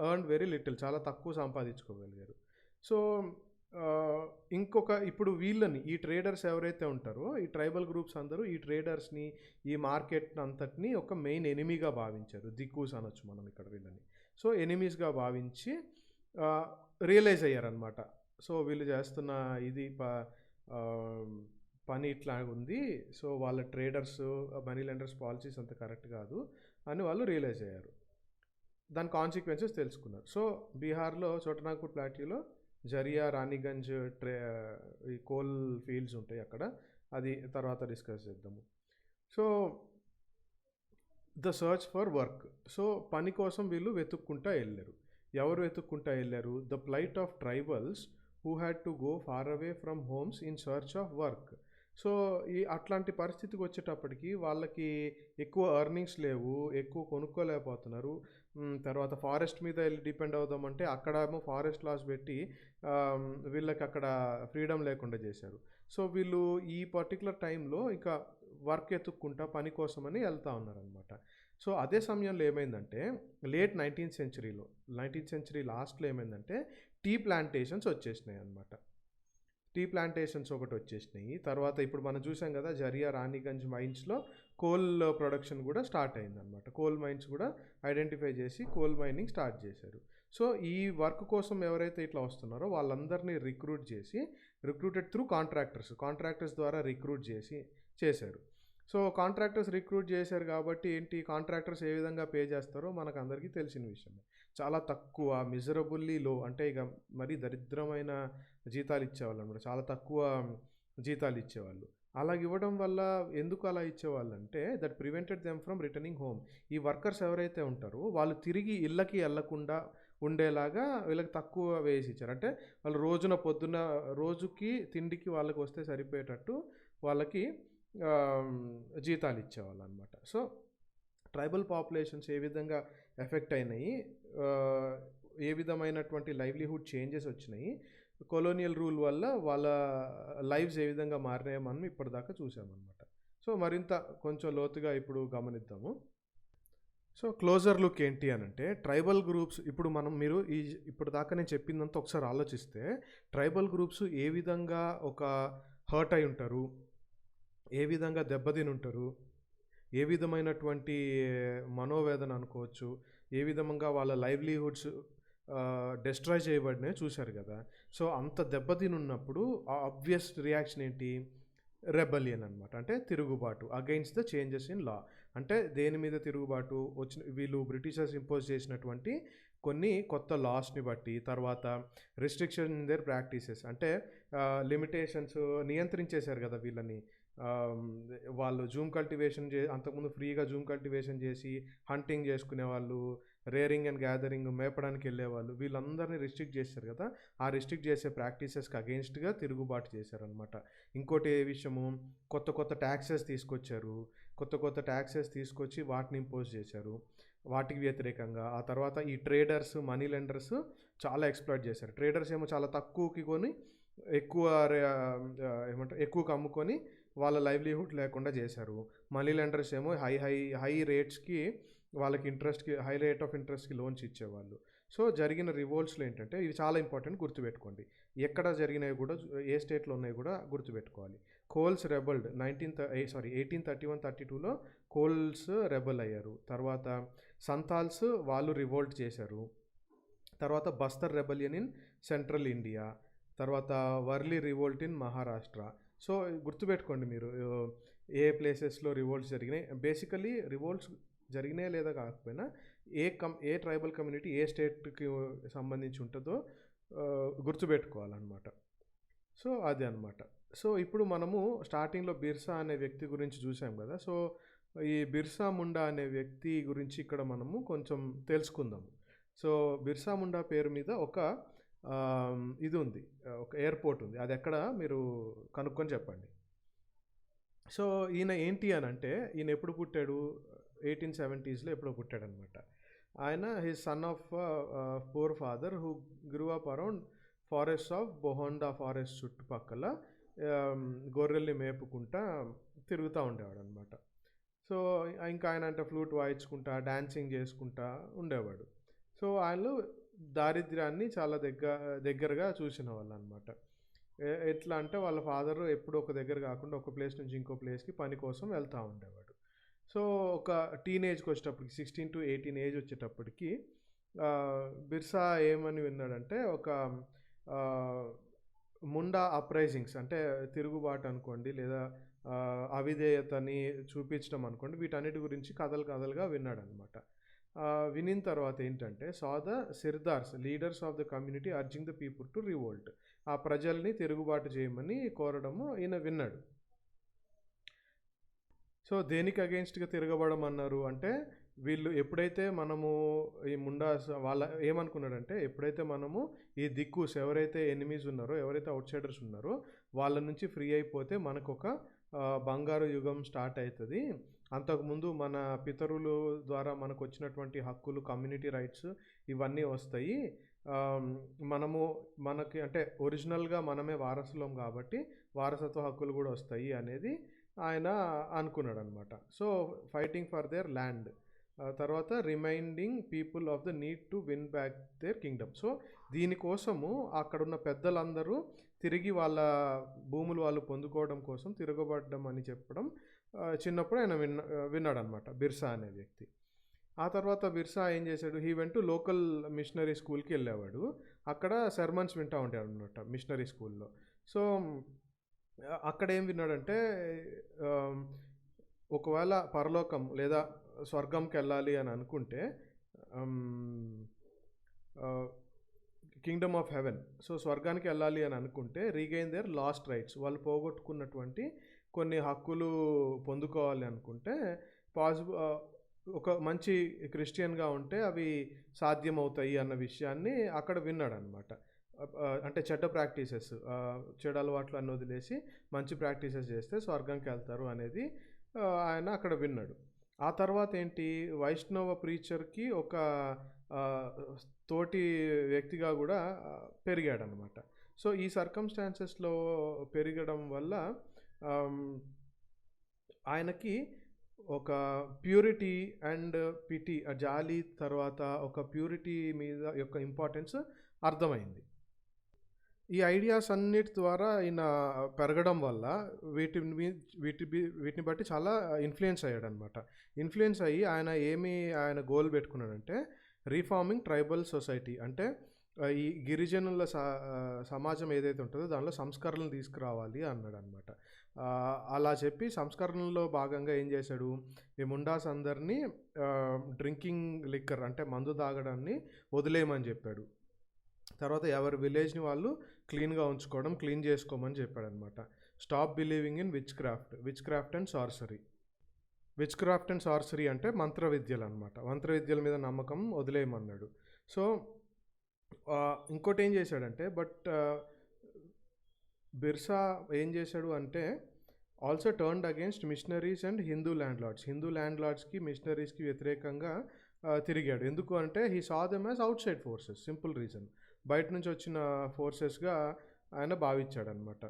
ఎర్న్డ్ వెరీ లిటిల్, చాలా తక్కువ సంపాదించుకోగలిగారు. సో, ఇప్పుడు ఈ ట్రేడర్స్ ఎవరైతే ఉంటారో ఈ ట్రైబల్ గ్రూప్స్ అందరూ ఈ ట్రేడర్స్‌ని, ఈ మార్కెట్ అంతటిని ఒక మెయిన్ ఎనిమీగా భావించారు. దిక్కూస్ అనొచ్చు మనం ఇక్కడ వీళ్ళని. సో, ఎనిమీస్‌గా భావించి రియలైజ్ అయ్యారనమాట. సో, వీళ్ళు చేస్తున్న పని ఇట్లా ఉంది. సో, వాళ్ళ ట్రేడర్స్, మనీ లెండర్స్ పాలసీస్ అంత కరెక్ట్ కాదు అని వాళ్ళు రియలైజ్ అయ్యారు. దాని కాన్సిక్వెన్సెస్ తెలుసుకున్నారు. సో, బీహార్‌లో చోటనాగ్పూర్ ప్లాట్యూలో జరియా, రాణిగంజ్ ఈ కోల్ ఫీల్డ్స్ ఉంటాయి అక్కడ. అది తర్వాత డిస్కస్ చేద్దాము. So, the search for work. So, పని కోసం వీళ్ళు వెతుక్కుంటా వెళ్ళారు. ఎవరు వెతుక్కుంటా వెళ్ళారు? The plight of tribals who had to go far away from homes in search of work. So, అట్లాంటి పరిస్థితికి వచ్చేటప్పటికి వాళ్ళకి ఎక్కువ ఎర్నింగ్స్ లేవు, ఎక్కువ కొనుక్కోలేకపోతున్నారు. తర్వాత ఫారెస్ట్ మీద వెళ్ళి డిపెండ్ అవుదామంటే అక్కడేమో ఫారెస్ట్ లాస్ పెట్టి వీళ్ళకి అక్కడ ఫ్రీడమ్ లేకుండా చేశారు. సో, వీళ్ళు ఈ పర్టికులర్ టైంలో ఇంకా వర్క్ ఎత్తుక్కుంటా పని కోసమని వెళ్తూ ఉన్నారనమాట. సో, అదే సమయంలో ఏమైందంటే లేట్ 19th సెంచరీ లాస్ట్లో ఏమైందంటే టీ ప్లాంటేషన్స్ వచ్చేసినాయి అనమాట. టీ ప్లాంటేషన్స్ ఒకటి వచ్చేసినాయి. తర్వాత ఇప్పుడు మనం చూసాం కదా జరియా, రాణిగంజ్ మైన్స్లో కోల్ ప్రొడక్షన్ కూడా స్టార్ట్ అయిందనమాట. కోల్ మైన్స్ కూడా ఐడెంటిఫై చేసి కోల్ మైనింగ్ స్టార్ట్ చేశారు. సో, ఈ వర్క్ కోసం ఎవరైతే ఇట్లా వస్తున్నారో వాళ్ళందరినీ రిక్రూటెడ్ త్రూ కాంట్రాక్టర్స్ ద్వారా రిక్రూట్ చేశారు. సో, కాంట్రాక్టర్స్ రిక్రూట్ చేశారు కాబట్టి కాంట్రాక్టర్స్ ఏ విధంగా పే చేస్తారో మనకు అందరికీ తెలిసిన విషయమే. చాలా తక్కువ, మిజరబుల్లీ లో, అంటే ఇక మరీ దరిద్రమైన జీతాలు ఇచ్చేవాళ్ళు అనమాట. చాలా తక్కువ జీతాలు ఇచ్చేవాళ్ళు. అలాగ ఇవ్వడం వల్ల ఎందుకు అలా ఇచ్చేవాళ్ళంటే that prevented them from returning home. ఈ వర్కర్స్ ఎవరైతే ఉంటారో వాళ్ళు తిరిగి ఇళ్ళకి వెళ్ళకుండా ఉండేలాగా వీళ్ళకి తక్కువ వేసి ఇచ్చారు. అంటే వాళ్ళు రోజుకి తిండికి వాళ్ళకి వస్తే సరిపోయేటట్టు వాళ్ళకి జీతాలు ఇచ్చేవాళ్ళు అనమాట. సో, ట్రైబల్ పాపులేషన్స్ ఏ విధంగా ఎఫెక్ట్ అయినాయి, ఏ విధమైనటువంటి లైవ్లీహుడ్ చేంజెస్ వచ్చినాయి, కొలోనియల్ రూల్ వల్ల వాళ్ళ లైవ్స్ ఏ విధంగా మారినాయో మనం ఇప్పటిదాకా చూసామన్నమాట. సో, మరింత కొంచెం లోతుగా ఇప్పుడు గమనిద్దాము. సో, క్లోజర్ లుక్ ఏంటి అనంటే ట్రైబల్ గ్రూప్స్ మీరు ఇప్పుడు దాకా నేను చెప్పిందంతా ఒకసారి ఆలోచిస్తే ట్రైబల్ గ్రూప్స్ ఏ విధంగా ఒక హర్ట్ అయి ఉంటారు, ఏ విధంగా దెబ్బతిని ఉంటారు, ఏ విధమైనటువంటి మనోవేదన అనుకోవచ్చు, ఏ విధంగా వాళ్ళ లైవ్లీహుడ్స్ డిస్ట్రాయ్ చేయబడినాయో చూశారు కదా. సో, అంత దెబ్బతిని ఉన్నప్పుడు ఆబ్వియస్ రియాక్షన్ ఏంటి? రెబలియన్ అనమాట. అంటే తిరుగుబాటు against the changes in law. అంటే దేని మీద తిరుగుబాటు? వీళ్ళు బ్రిటిషర్స్ ఇంపోజ్ చేసినటువంటి కొన్ని కొత్త లాస్ని బట్టి, తర్వాత రిస్ట్రిక్షన్ ఇన్ దేర్ ప్రాక్టీసెస్, అంటే లిమిటేషన్స్ నియంత్రించేశారు కదా వీళ్ళని. వాళ్ళు అంతకుముందు ఫ్రీగా జూమ్ కల్టివేషన్ చేసి హంటింగ్ చేసుకునే వాళ్ళు, రేరింగ్ అండ్ గ్యాదరింగ్, మేపడానికి వెళ్ళేవాళ్ళు, వీళ్ళందరినీ రిస్ట్రిక్ట్ చేశారు కదా. ఆ రిస్ట్రిక్ట్ చేసే ప్రాక్టీసెస్కి అగెయిన్స్ట్గా తిరుగుబాటు చేశారనమాట. ఇంకోటి ఏ విషయము, కొత్త కొత్త ట్యాక్సెస్ తీసుకొచ్చారు. కొత్త కొత్త ట్యాక్సెస్ తీసుకొచ్చి వాటిని ఇంపోజ్ చేశారు వాటికి వ్యతిరేకంగా. ఆ తర్వాత ఈ ట్రేడర్స్, మనీ లెండర్స్ చాలా ఎక్స్‌ప్లాయిట్ చేశారు. ట్రేడర్స్ ఏమో చాలా తక్కువకి కొని ఎక్కువ ఏమంటారు ఎక్కువకి అమ్ముకొని వాళ్ళ లైవ్లీహుడ్ లేకుండా చేశారు. మనీ లెండర్స్ ఏమో హై రేట్స్కి వాళ్ళకి హై రేట్ ఆఫ్ ఇంట్రెస్ట్కి లోన్స్ ఇచ్చేవాళ్ళు. సో జరిగిన రివోల్ట్స్లో ఏంటంటే ఇవి చాలా ఇంపార్టెంట్, గుర్తుపెట్టుకోండి. ఎక్కడ జరిగినవి కూడా, ఏ స్టేట్లో ఉన్నాయి కూడా గుర్తుపెట్టుకోవాలి. కోల్స్ రెబల్డ్ 1831-32లో కోల్స్ రెబల్ అయ్యారు. తర్వాత సంతాల్స్ వాళ్ళు రివోల్ట్ చేశారు. తర్వాత Bastar rebellion in central India. తర్వాత Warli revolt in Maharashtra. So గుర్తుపెట్టుకోండి మీరు ఏ ప్లేసెస్లో రివోల్ట్స్ జరిగినాయి. బేసికలీ రివోల్ట్స్ జరిగినాయి లేదా కాకపోయినా ఏ ట్రైబల్ కమ్యూనిటీ ఏ స్టేట్కి సంబంధించి ఉంటుందో గుర్తుపెట్టుకోవాలన్నమాట. సో అది అనమాట. సో ఇప్పుడు మనము స్టార్టింగ్లో బిర్సా అనే వ్యక్తి గురించి చూసాం కదా. సో ఈ బిర్సా ముండా అనే వ్యక్తి గురించి ఇక్కడ మనము కొంచెం తెలుసుకుందాము. సో బిర్సా ముండా పేరు మీద ఒక ఇది ఉంది, ఒక ఎయిర్పోర్ట్ ఉంది. అది ఎక్కడ మీరు కనుక్కొని చెప్పండి. సో ఈయన ఏంటి అని అంటే, ఈయన ఎప్పుడు పుట్టాడు, 1870స్లో ఎప్పుడో పుట్టాడనమాట. ఆయన his son of poor father who grew up around forest of Bohonda forest చుట్టుపక్కల గొర్రెల్ని మేపుకుంటా తిరుగుతూ ఉండేవాడు అనమాట. సో ఇంకా ఆయన అంటే ఫ్లూట్ వాయించుకుంటా డాన్సింగ్ చేసుకుంటా ఉండేవాడు. సో వాళ్ళు దారిద్ర్యాన్ని చాలా దగ్గరగా చూసిన వాళ్ళు అనమాట. ఎట్లా అంటే వాళ్ళ ఫాదర్ ఎప్పుడు ఒక దగ్గర కాకుండా ఒక ప్లేస్ నుంచి ఇంకో ప్లేస్కి పని కోసం వెళ్తూ ఉండేవాడు. సో ఒక టీనేజ్కి వచ్చేటప్పటికి 16 to 18 ఏజ్ వచ్చేటప్పటికి బిర్సా ఏమని విన్నాడంటే, ఒక ముండా అప్రైజింగ్స్ అంటే తిరుగుబాటు అనుకోండి, లేదా అవిధేయతని చూపించడం అనుకోండి, వీటన్నిటి గురించి కథలుగా విన్నాడనమాట. వినిన తర్వాత ఏంటంటే, saw the sirdars leaders of the community urging the people to revolt, ఆ ప్రజల్ని తిరుగుబాటు చేయమని కోరడము ఈయన విన్నాడు. సో దేనికి అగెయిన్స్ట్గా తిరగబడమన్నారు అంటే, వీళ్ళు ఎప్పుడైతే మనము ఈ ముండాస్ వాళ్ళ ఏమనుకున్నాడంటే, ఎప్పుడైతే మనము ఈ దిక్కుస్ ఎవరైతే ఎనిమీస్ ఉన్నారో, ఎవరైతే అవుట్ సైడర్స్ ఉన్నారో వాళ్ళ నుంచి ఫ్రీ అయిపోతే మనకు ఒక బంగారు యుగం స్టార్ట్ అవుతుంది. అంతకుముందు మన పితరులు ద్వారా మనకు వచ్చినటువంటి హక్కులు, కమ్యూనిటీ రైట్స్ ఇవన్నీ వస్తాయి. మనకి అంటే ఒరిజినల్గా మనమే వారసులం కాబట్టి వారసత్వ హక్కులు కూడా వస్తాయి అనేది ఆయన అనుకున్నాడు అనమాట. So fighting for their land, తర్వాత reminding people of the need to win back their kingdom. So దీనికోసము అక్కడున్న పెద్దలందరూ తిరిగి వాళ్ళ భూములు వాళ్ళు పొందుకోవడం కోసం తిరగబడ్డం అని చెప్పడం చిన్నప్పుడు ఆయన విన్నాడనమాట బిర్సా అనే వ్యక్తి. ఆ తర్వాత బిర్సా ఏం చేశాడు, he went to local missionary స్కూల్కి వెళ్ళేవాడు. అక్కడ సెర్మన్స్ వింటూ ఉంటాడు అనమాట మిషనరీ స్కూల్లో. సో అక్కడ ఏం విన్నాడంటే, ఒకవేళ పరలోకం లేదా స్వర్గంకి వెళ్ళాలి అని అనుకుంటే, కింగ్డమ్ ఆఫ్ హెవెన్, సో స్వర్గానికి వెళ్ళాలి అని అనుకుంటే రీగెయిన్ దేర్ లాస్ట్ రైట్స్, వాళ్ళు పోగొట్టుకున్నటువంటి కొన్ని హక్కులు పొందుకోవాలి అనుకుంటే ఒక మంచి క్రిస్టియన్గా ఉంటే అవి సాధ్యమవుతాయి అన్న విషయాన్ని అక్కడ విన్నాడు అనమాట. అంటే చెడ్డ ప్రాక్టీసెస్, చెడు అలవాట్లు అన్ని వదిలేసి మంచి ప్రాక్టీసెస్ చేస్తే స్వర్గంకి వెళ్తారు అనేది ఆయన అక్కడ విన్నాడు. ఆ తర్వాత ఏంటి, వైష్ణవ ప్రీచర్కి ఒక తోటి వ్యక్తిగా కూడా పెరిగాడనమాట. సో ఈ సర్కమ్స్టాన్సెస్లో పెరగడం వల్ల ఆయనకి ఒక ప్యూరిటీ అండ్ పిటీ, జాలి తర్వాత ఒక ప్యూరిటీ మీద యొక్క ఇంపార్టెన్స్ అర్థమైంది. ఈ ఐడియాస్ అన్నిటి ద్వారా ఈయన పెరగడం వల్ల వీటిని బట్టి చాలా ఇన్ఫ్లుయెన్స్ అయ్యాడనమాట. ఇన్ఫ్లుయెన్స్ అయ్యి ఆయన గోల్ పెట్టుకున్నాడంటే, రీఫార్మింగ్ ట్రైబల్ సొసైటీ, అంటే ఈ గిరిజనుల సమాజం ఏదైతే ఉంటుందో దానిలో సంస్కరణలు తీసుకురావాలి అన్నాడు అనమాట. అలా చెప్పి సంస్కరణలో భాగంగా ఏం చేశాడు, ఈ ముండాస్ అందరినీ డ్రింకింగ్ లిక్కర్ అంటే మందు తాగడాన్ని వదిలేయమని చెప్పాడు. తర్వాత ఎవరి విలేజ్ని వాళ్ళు క్లీన్గా ఉంచుకోవడం, క్లీన్ చేసుకోమని చెప్పాడు అనమాట. Stop believing in witchcraft and sorcery. Witchcraft and sorcery అంటే మంత్ర విద్యలు అనమాట. మంత్ర విద్యల మీద నమ్మకం వదిలేయమన్నాడు. సో ఇంకోటి ఏం చేశాడంటే బిర్సా ఏం చేశాడు అంటే also turned against missionaries and Hindu ల్యాండ్ లార్డ్స్కి మిషనరీస్కి వ్యతిరేకంగా తిరిగాడు. ఎందుకు అంటే he saw them as outside forces. Simple reason, బయట నుంచి వచ్చిన ఫోర్సెస్గా ఆయన భావించాడనమాట.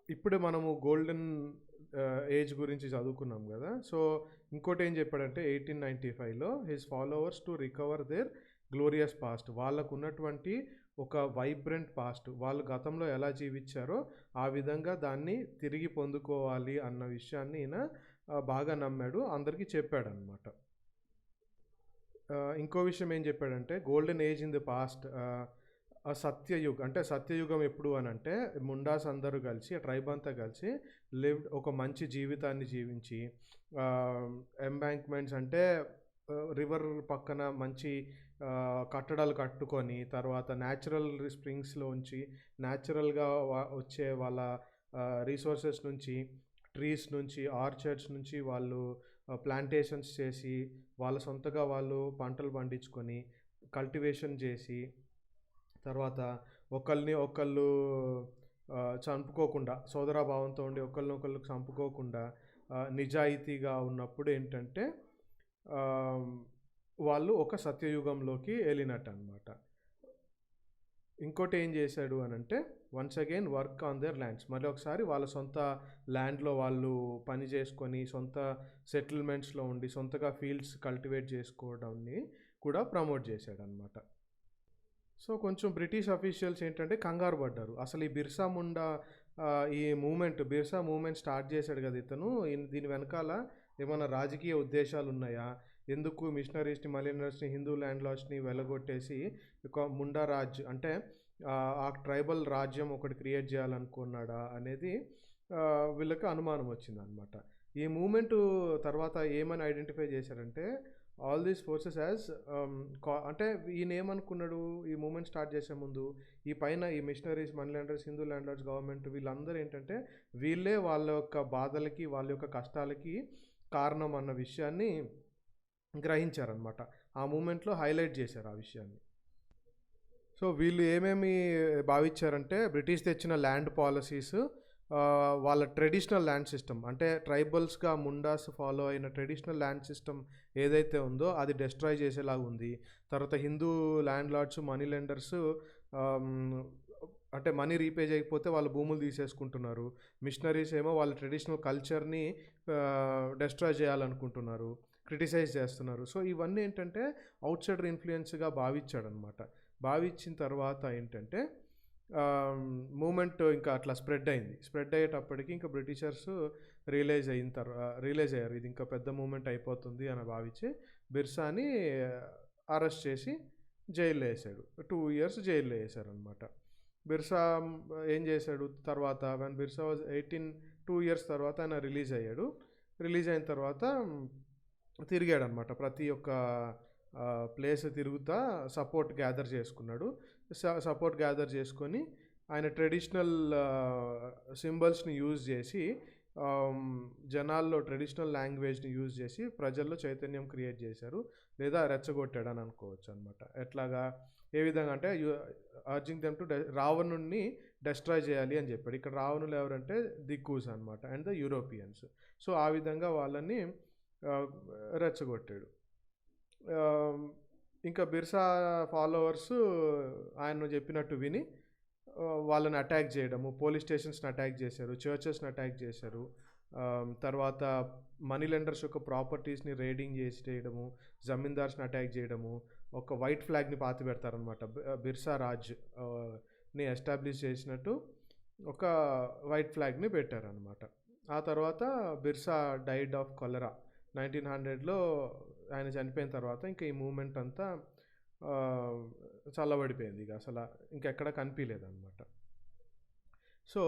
ఇప్పుడే మనము గోల్డెన్ ఏజ్ గురించి చదువుకున్నాం కదా. సో ఇంకోటి ఏం చెప్పాడంటే 1895లో his followers to recover their glorious past, వాళ్ళకు ఉన్నటువంటి ఒక వైబ్రెంట్ పాస్ట్, వాళ్ళు గతంలో ఎలా జీవించారో ఆ విధంగా దాన్ని తిరిగి పొందుకోవాలి అన్న విషయాన్ని ఈయన బాగా నమ్మాడు, అందరికీ చెప్పాడనమాట. ఇంకో విషయం ఏం చెప్పాడంటే golden age in the past, Satyayug అంటే సత్యయుగం ఎప్పుడు అని అంటే ముండాస్ అందరూ కలిసి ట్రైబ్ అంతా కలిసి ఒక మంచి జీవితాన్ని జీవించి, ఎంబాంక్మెంట్స్ అంటే రివర్ పక్కన మంచి కట్టడాలు కట్టుకొని, తర్వాత న్యాచురల్ స్ప్రింగ్స్లోంచి న్యాచురల్గా వచ్చే వాళ్ళ రీసోర్సెస్ నుంచి, ట్రీస్ నుంచి, ఆర్చర్డ్స్ నుంచి వాళ్ళు ప్లాంటేషన్స్ చేసి వాళ్ళ సొంతగా వాళ్ళు పంటలు పండించుకొని కల్టివేషన్ చేసి, తర్వాత ఒకళ్ళు చంపుకోకుండా సోదరాభావంతో ఉండి ఒకళ్ళు చంపుకోకుండా నిజాయితీగా ఉన్నప్పుడు ఏంటంటే వాళ్ళు ఒక సత్యయుగంలోకి వెళ్ళినట్టు అనమాట. ఇంకోటి ఏం చేశాడు అని అంటే once again work on their lands, మళ్ళీ ఒకసారి వాళ్ళ సొంత ల్యాండ్లో వాళ్ళు పని చేసుకొని సొంత సెటిల్మెంట్స్లో ఉండి సొంతగా ఫీల్డ్స్ కల్టివేట్ చేసుకోవడాన్ని కూడా ప్రమోట్ చేశాడు అనమాట. సో కొంచెం బ్రిటిష్ అఫీషియల్స్ ఏంటంటే కంగారు పడ్డారు. అసలు ఈ బిర్సా ముండా బిర్సా మూమెంట్ స్టార్ట్ చేశాడు కదా ఇతను, దీని వెనకాల ఏమైనా రాజకీయ ఉద్దేశాలు ఉన్నాయా, ఎందుకు మిషనరీస్ని మలీనర్స్ని హిందూ ల్యాండ్ లార్డ్స్ని వెళ్ళగొట్టేసి ఒక ముండా రాజ్ అంటే ఆ ట్రైబల్ రాజ్యం ఒకటి క్రియేట్ చేయాలనుకున్నాడా అనేది వీళ్ళకి అనుమానం వచ్చిందనమాట. ఈ మూమెంట్ తర్వాత ఏమని ఐడెంటిఫై చేశారంటే ఆల్ దీస్ ఫోర్సెస్ యాజ్ అంటే ఈయన ఏమనుకున్నాడు ఈ మూమెంట్ స్టార్ట్ చేసే ముందు, ఈ పైన ఈ missionaries money lenders Hindu landlords government వీళ్ళందరూ ఏంటంటే వీళ్ళే వాళ్ళ యొక్క బాధలకి వాళ్ళ యొక్క కష్టాలకి కారణం అన్న విషయాన్ని గ్రహించారనమాట. ఆ మూమెంట్లో హైలైట్ చేశారు ఆ విషయాన్ని. సో వీళ్ళు ఏమేమి భావించారంటే బ్రిటిష్ తెచ్చిన ల్యాండ్ పాలసీస్, వాళ్ళ ట్రెడిషనల్ ల్యాండ్ సిస్టమ్ అంటే ట్రైబల్స్గా ముండాస్ ఫాలో అయిన ట్రెడిషనల్ ల్యాండ్ సిస్టమ్ ఏదైతే ఉందో అది డెస్ట్రాయ్ చేసేలాగా ఉంది. తర్వాత Hindu landlords money lenders అంటే మనీ రీపే చేయకపోతే వాళ్ళ భూములు తీసేసుకుంటున్నారు. మిషనరీస్ ఏమో వాళ్ళ ట్రెడిషనల్ కల్చర్ని డెస్ట్రాయ్ చేయాలనుకుంటున్నారు, క్రిటిసైజ్ చేస్తున్నారు. సో ఇవన్నీ ఏంటంటే అవుట్ సైడర్ ఇన్ఫ్లుయెన్స్గా భావించాడనమాట. భావించిన తర్వాత ఏంటంటే మూమెంట్ ఇంకా అట్లా స్ప్రెడ్ అయ్యేటప్పటికి ఇంకా బ్రిటిషర్స్ రియలైజ్ అయ్యారు ఇది ఇంకా పెద్ద మూమెంట్ అయిపోతుంది అని భావించి బిర్సాని అరెస్ట్ చేసి జైల్లో వేసాడు. 2 years జైల్లో వేసారనమాట. బిర్సా ఏం చేశాడు తర్వాత బిర్సా వాజ్ 2 years తర్వాత ఆయన రిలీజ్ అయిన తర్వాత తిరిగాడు అనమాట. ప్రతి ఒక్క ప్లేస్ తిరుగుతా సపోర్ట్ గ్యాదర్ చేసుకొని ఆయన ట్రెడిషనల్ సింబల్స్ని యూజ్ చేసి జనాల్లో ట్రెడిషనల్ లాంగ్వేజ్ని యూజ్ చేసి ప్రజల్లో చైతన్యం క్రియేట్ చేశారు, లేదా రెచ్చగొట్టాడని అనుకోవచ్చు అనమాట. ఎట్లాగా ఏ విధంగా అంటే అర్జింగ్ దెమ్ టు రావణుణ్ణి డెస్ట్రాయ్ చేయాలి అని చెప్పాడు. ఇక్కడ రావణులు ఎవరంటే దిక్కూస్ అనమాట అండ్ ద యూరోపియన్స్. సో ఆ విధంగా వాళ్ళని రెచ్చగొట్టాడు. ఇంకా బిర్సా ఫాలోవర్స్ ఆయన చెప్పినట్టు విని వాళ్ళని అటాక్ చేయడము, పోలీస్ స్టేషన్స్ని అటాక్ చేశారు, చర్చెస్ని అటాక్ చేశారు. తర్వాత మనీ లెండర్స్ యొక్క ప్రాపర్టీస్ని రేడింగ్ చేయడము, జమీందార్స్ని అటాక్ చేయడము, ఒక వైట్ ఫ్లాగ్ని పాతి పెడతారనమాట. బిర్సా రాజ్ని ఎస్టాబ్లిష్ చేసినట్టు ఒక వైట్ ఫ్లాగ్ని పెట్టారనమాట. ఆ తర్వాత బిర్సా డైడ్ ఆఫ్ కొలెరా 1900లో ఆయన చనిపోయిన తర్వాత ఇంకా ఈ మూమెంట్ అంతా చల్లబడిపోయింది, ఇక అసలు ఇంకెక్కడ కనిపించలేదన్నమాట. సో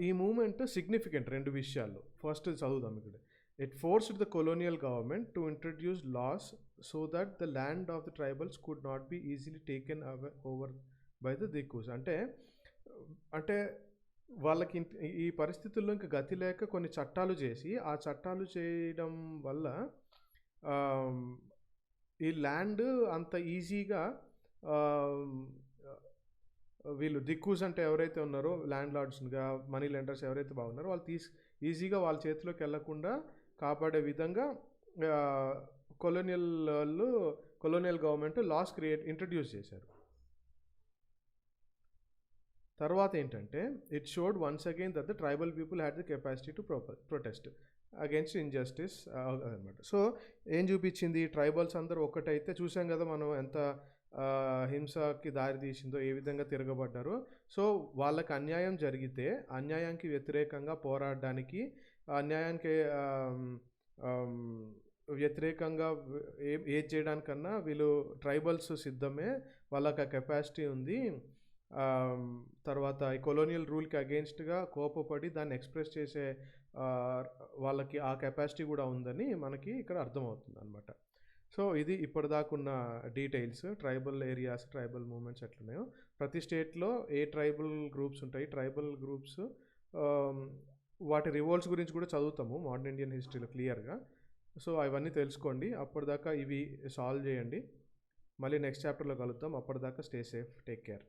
ఈ మూమెంట్ సిగ్నిఫికెంట్ 2 విషయాల్లో. ఫస్ట్ చదువుదాం ఇక్కడ. It forced the colonial government to introduce laws so that the land of the tribals could not be easily taken over by the dikus. అంటే వాళ్ళకి ఈ పరిస్థితుల్లో ఇంక గతి లేక కొన్ని చట్టాలు చేసి, ఆ చట్టాలు చేయడం వల్ల ఆహ్, ఈ ల్యాండ్ అంత ఈజీగా ఆహ్, వీళ్ళు దిక్కూస్ అంటే ఎవరైతే ఉన్నారో ల్యాండ్ లార్డ్స్‌గా, మనీ లెండర్స్ ఎవరైతే బాగున్నారో వాళ్ళు ఈజీగా వాళ్ళ చేతిలోకెళ్ళకుండా కాపాడే విధంగా ఆహ్, కొలోనియల్ గవర్నమెంట్ లాస్ ఇంట్రొడ్యూస్ చేశారు. తర్వాత ఏంటంటే it showed once again that the tribal people had the capacity to protest against injustice అనమాట. సో ఏం చూపించింది, ట్రైబల్స్ అందరూ ఒక్కటైతే చూసాం కదా మనం ఎంత హింసకి దారి తీసిందో, ఏ విధంగా తిరగబడ్డారో. సో వాళ్ళకి అన్యాయం జరిగితే అన్యాయానికి వ్యతిరేకంగా పోరాడడానికి, అన్యాయానికి వ్యతిరేకంగా ఏది చేయడానికన్నా వీళ్ళు ట్రైబల్స్ సిద్ధమే, వాళ్ళకి ఆ కెపాసిటీ ఉంది. తర్వాత ఈ కొలోనియల్ రూల్కి అగెయిన్స్ట్గా కోపపడి దాన్ని ఎక్స్ప్రెస్ చేసే వాళ్ళకి ఆ కెపాసిటీ కూడా ఉందని మనకి ఇక్కడ అర్థమవుతుంది అనమాట. సో ఇది ఇప్పటిదాకున్న details, tribal areas, tribal movements ఎట్లున్నాయో. ప్రతి స్టేట్లో ఏ ట్రైబల్ గ్రూప్స్ ఉంటాయి, ట్రైబల్ గ్రూప్స్ వాటి రివోల్ట్స్ గురించి కూడా చదువుతాము మోడర్న్ ఇండియన్ హిస్టరీలో క్లియర్గా. సో అవన్నీ తెలుసుకోండి. అప్పటిదాకా ఇవి సాల్వ్ చేయండి. మళ్ళీ నెక్స్ట్ చాప్టర్లో కలుద్దాం. అప్పటిదాకా స్టే సేఫ్, టేక్ కేర్.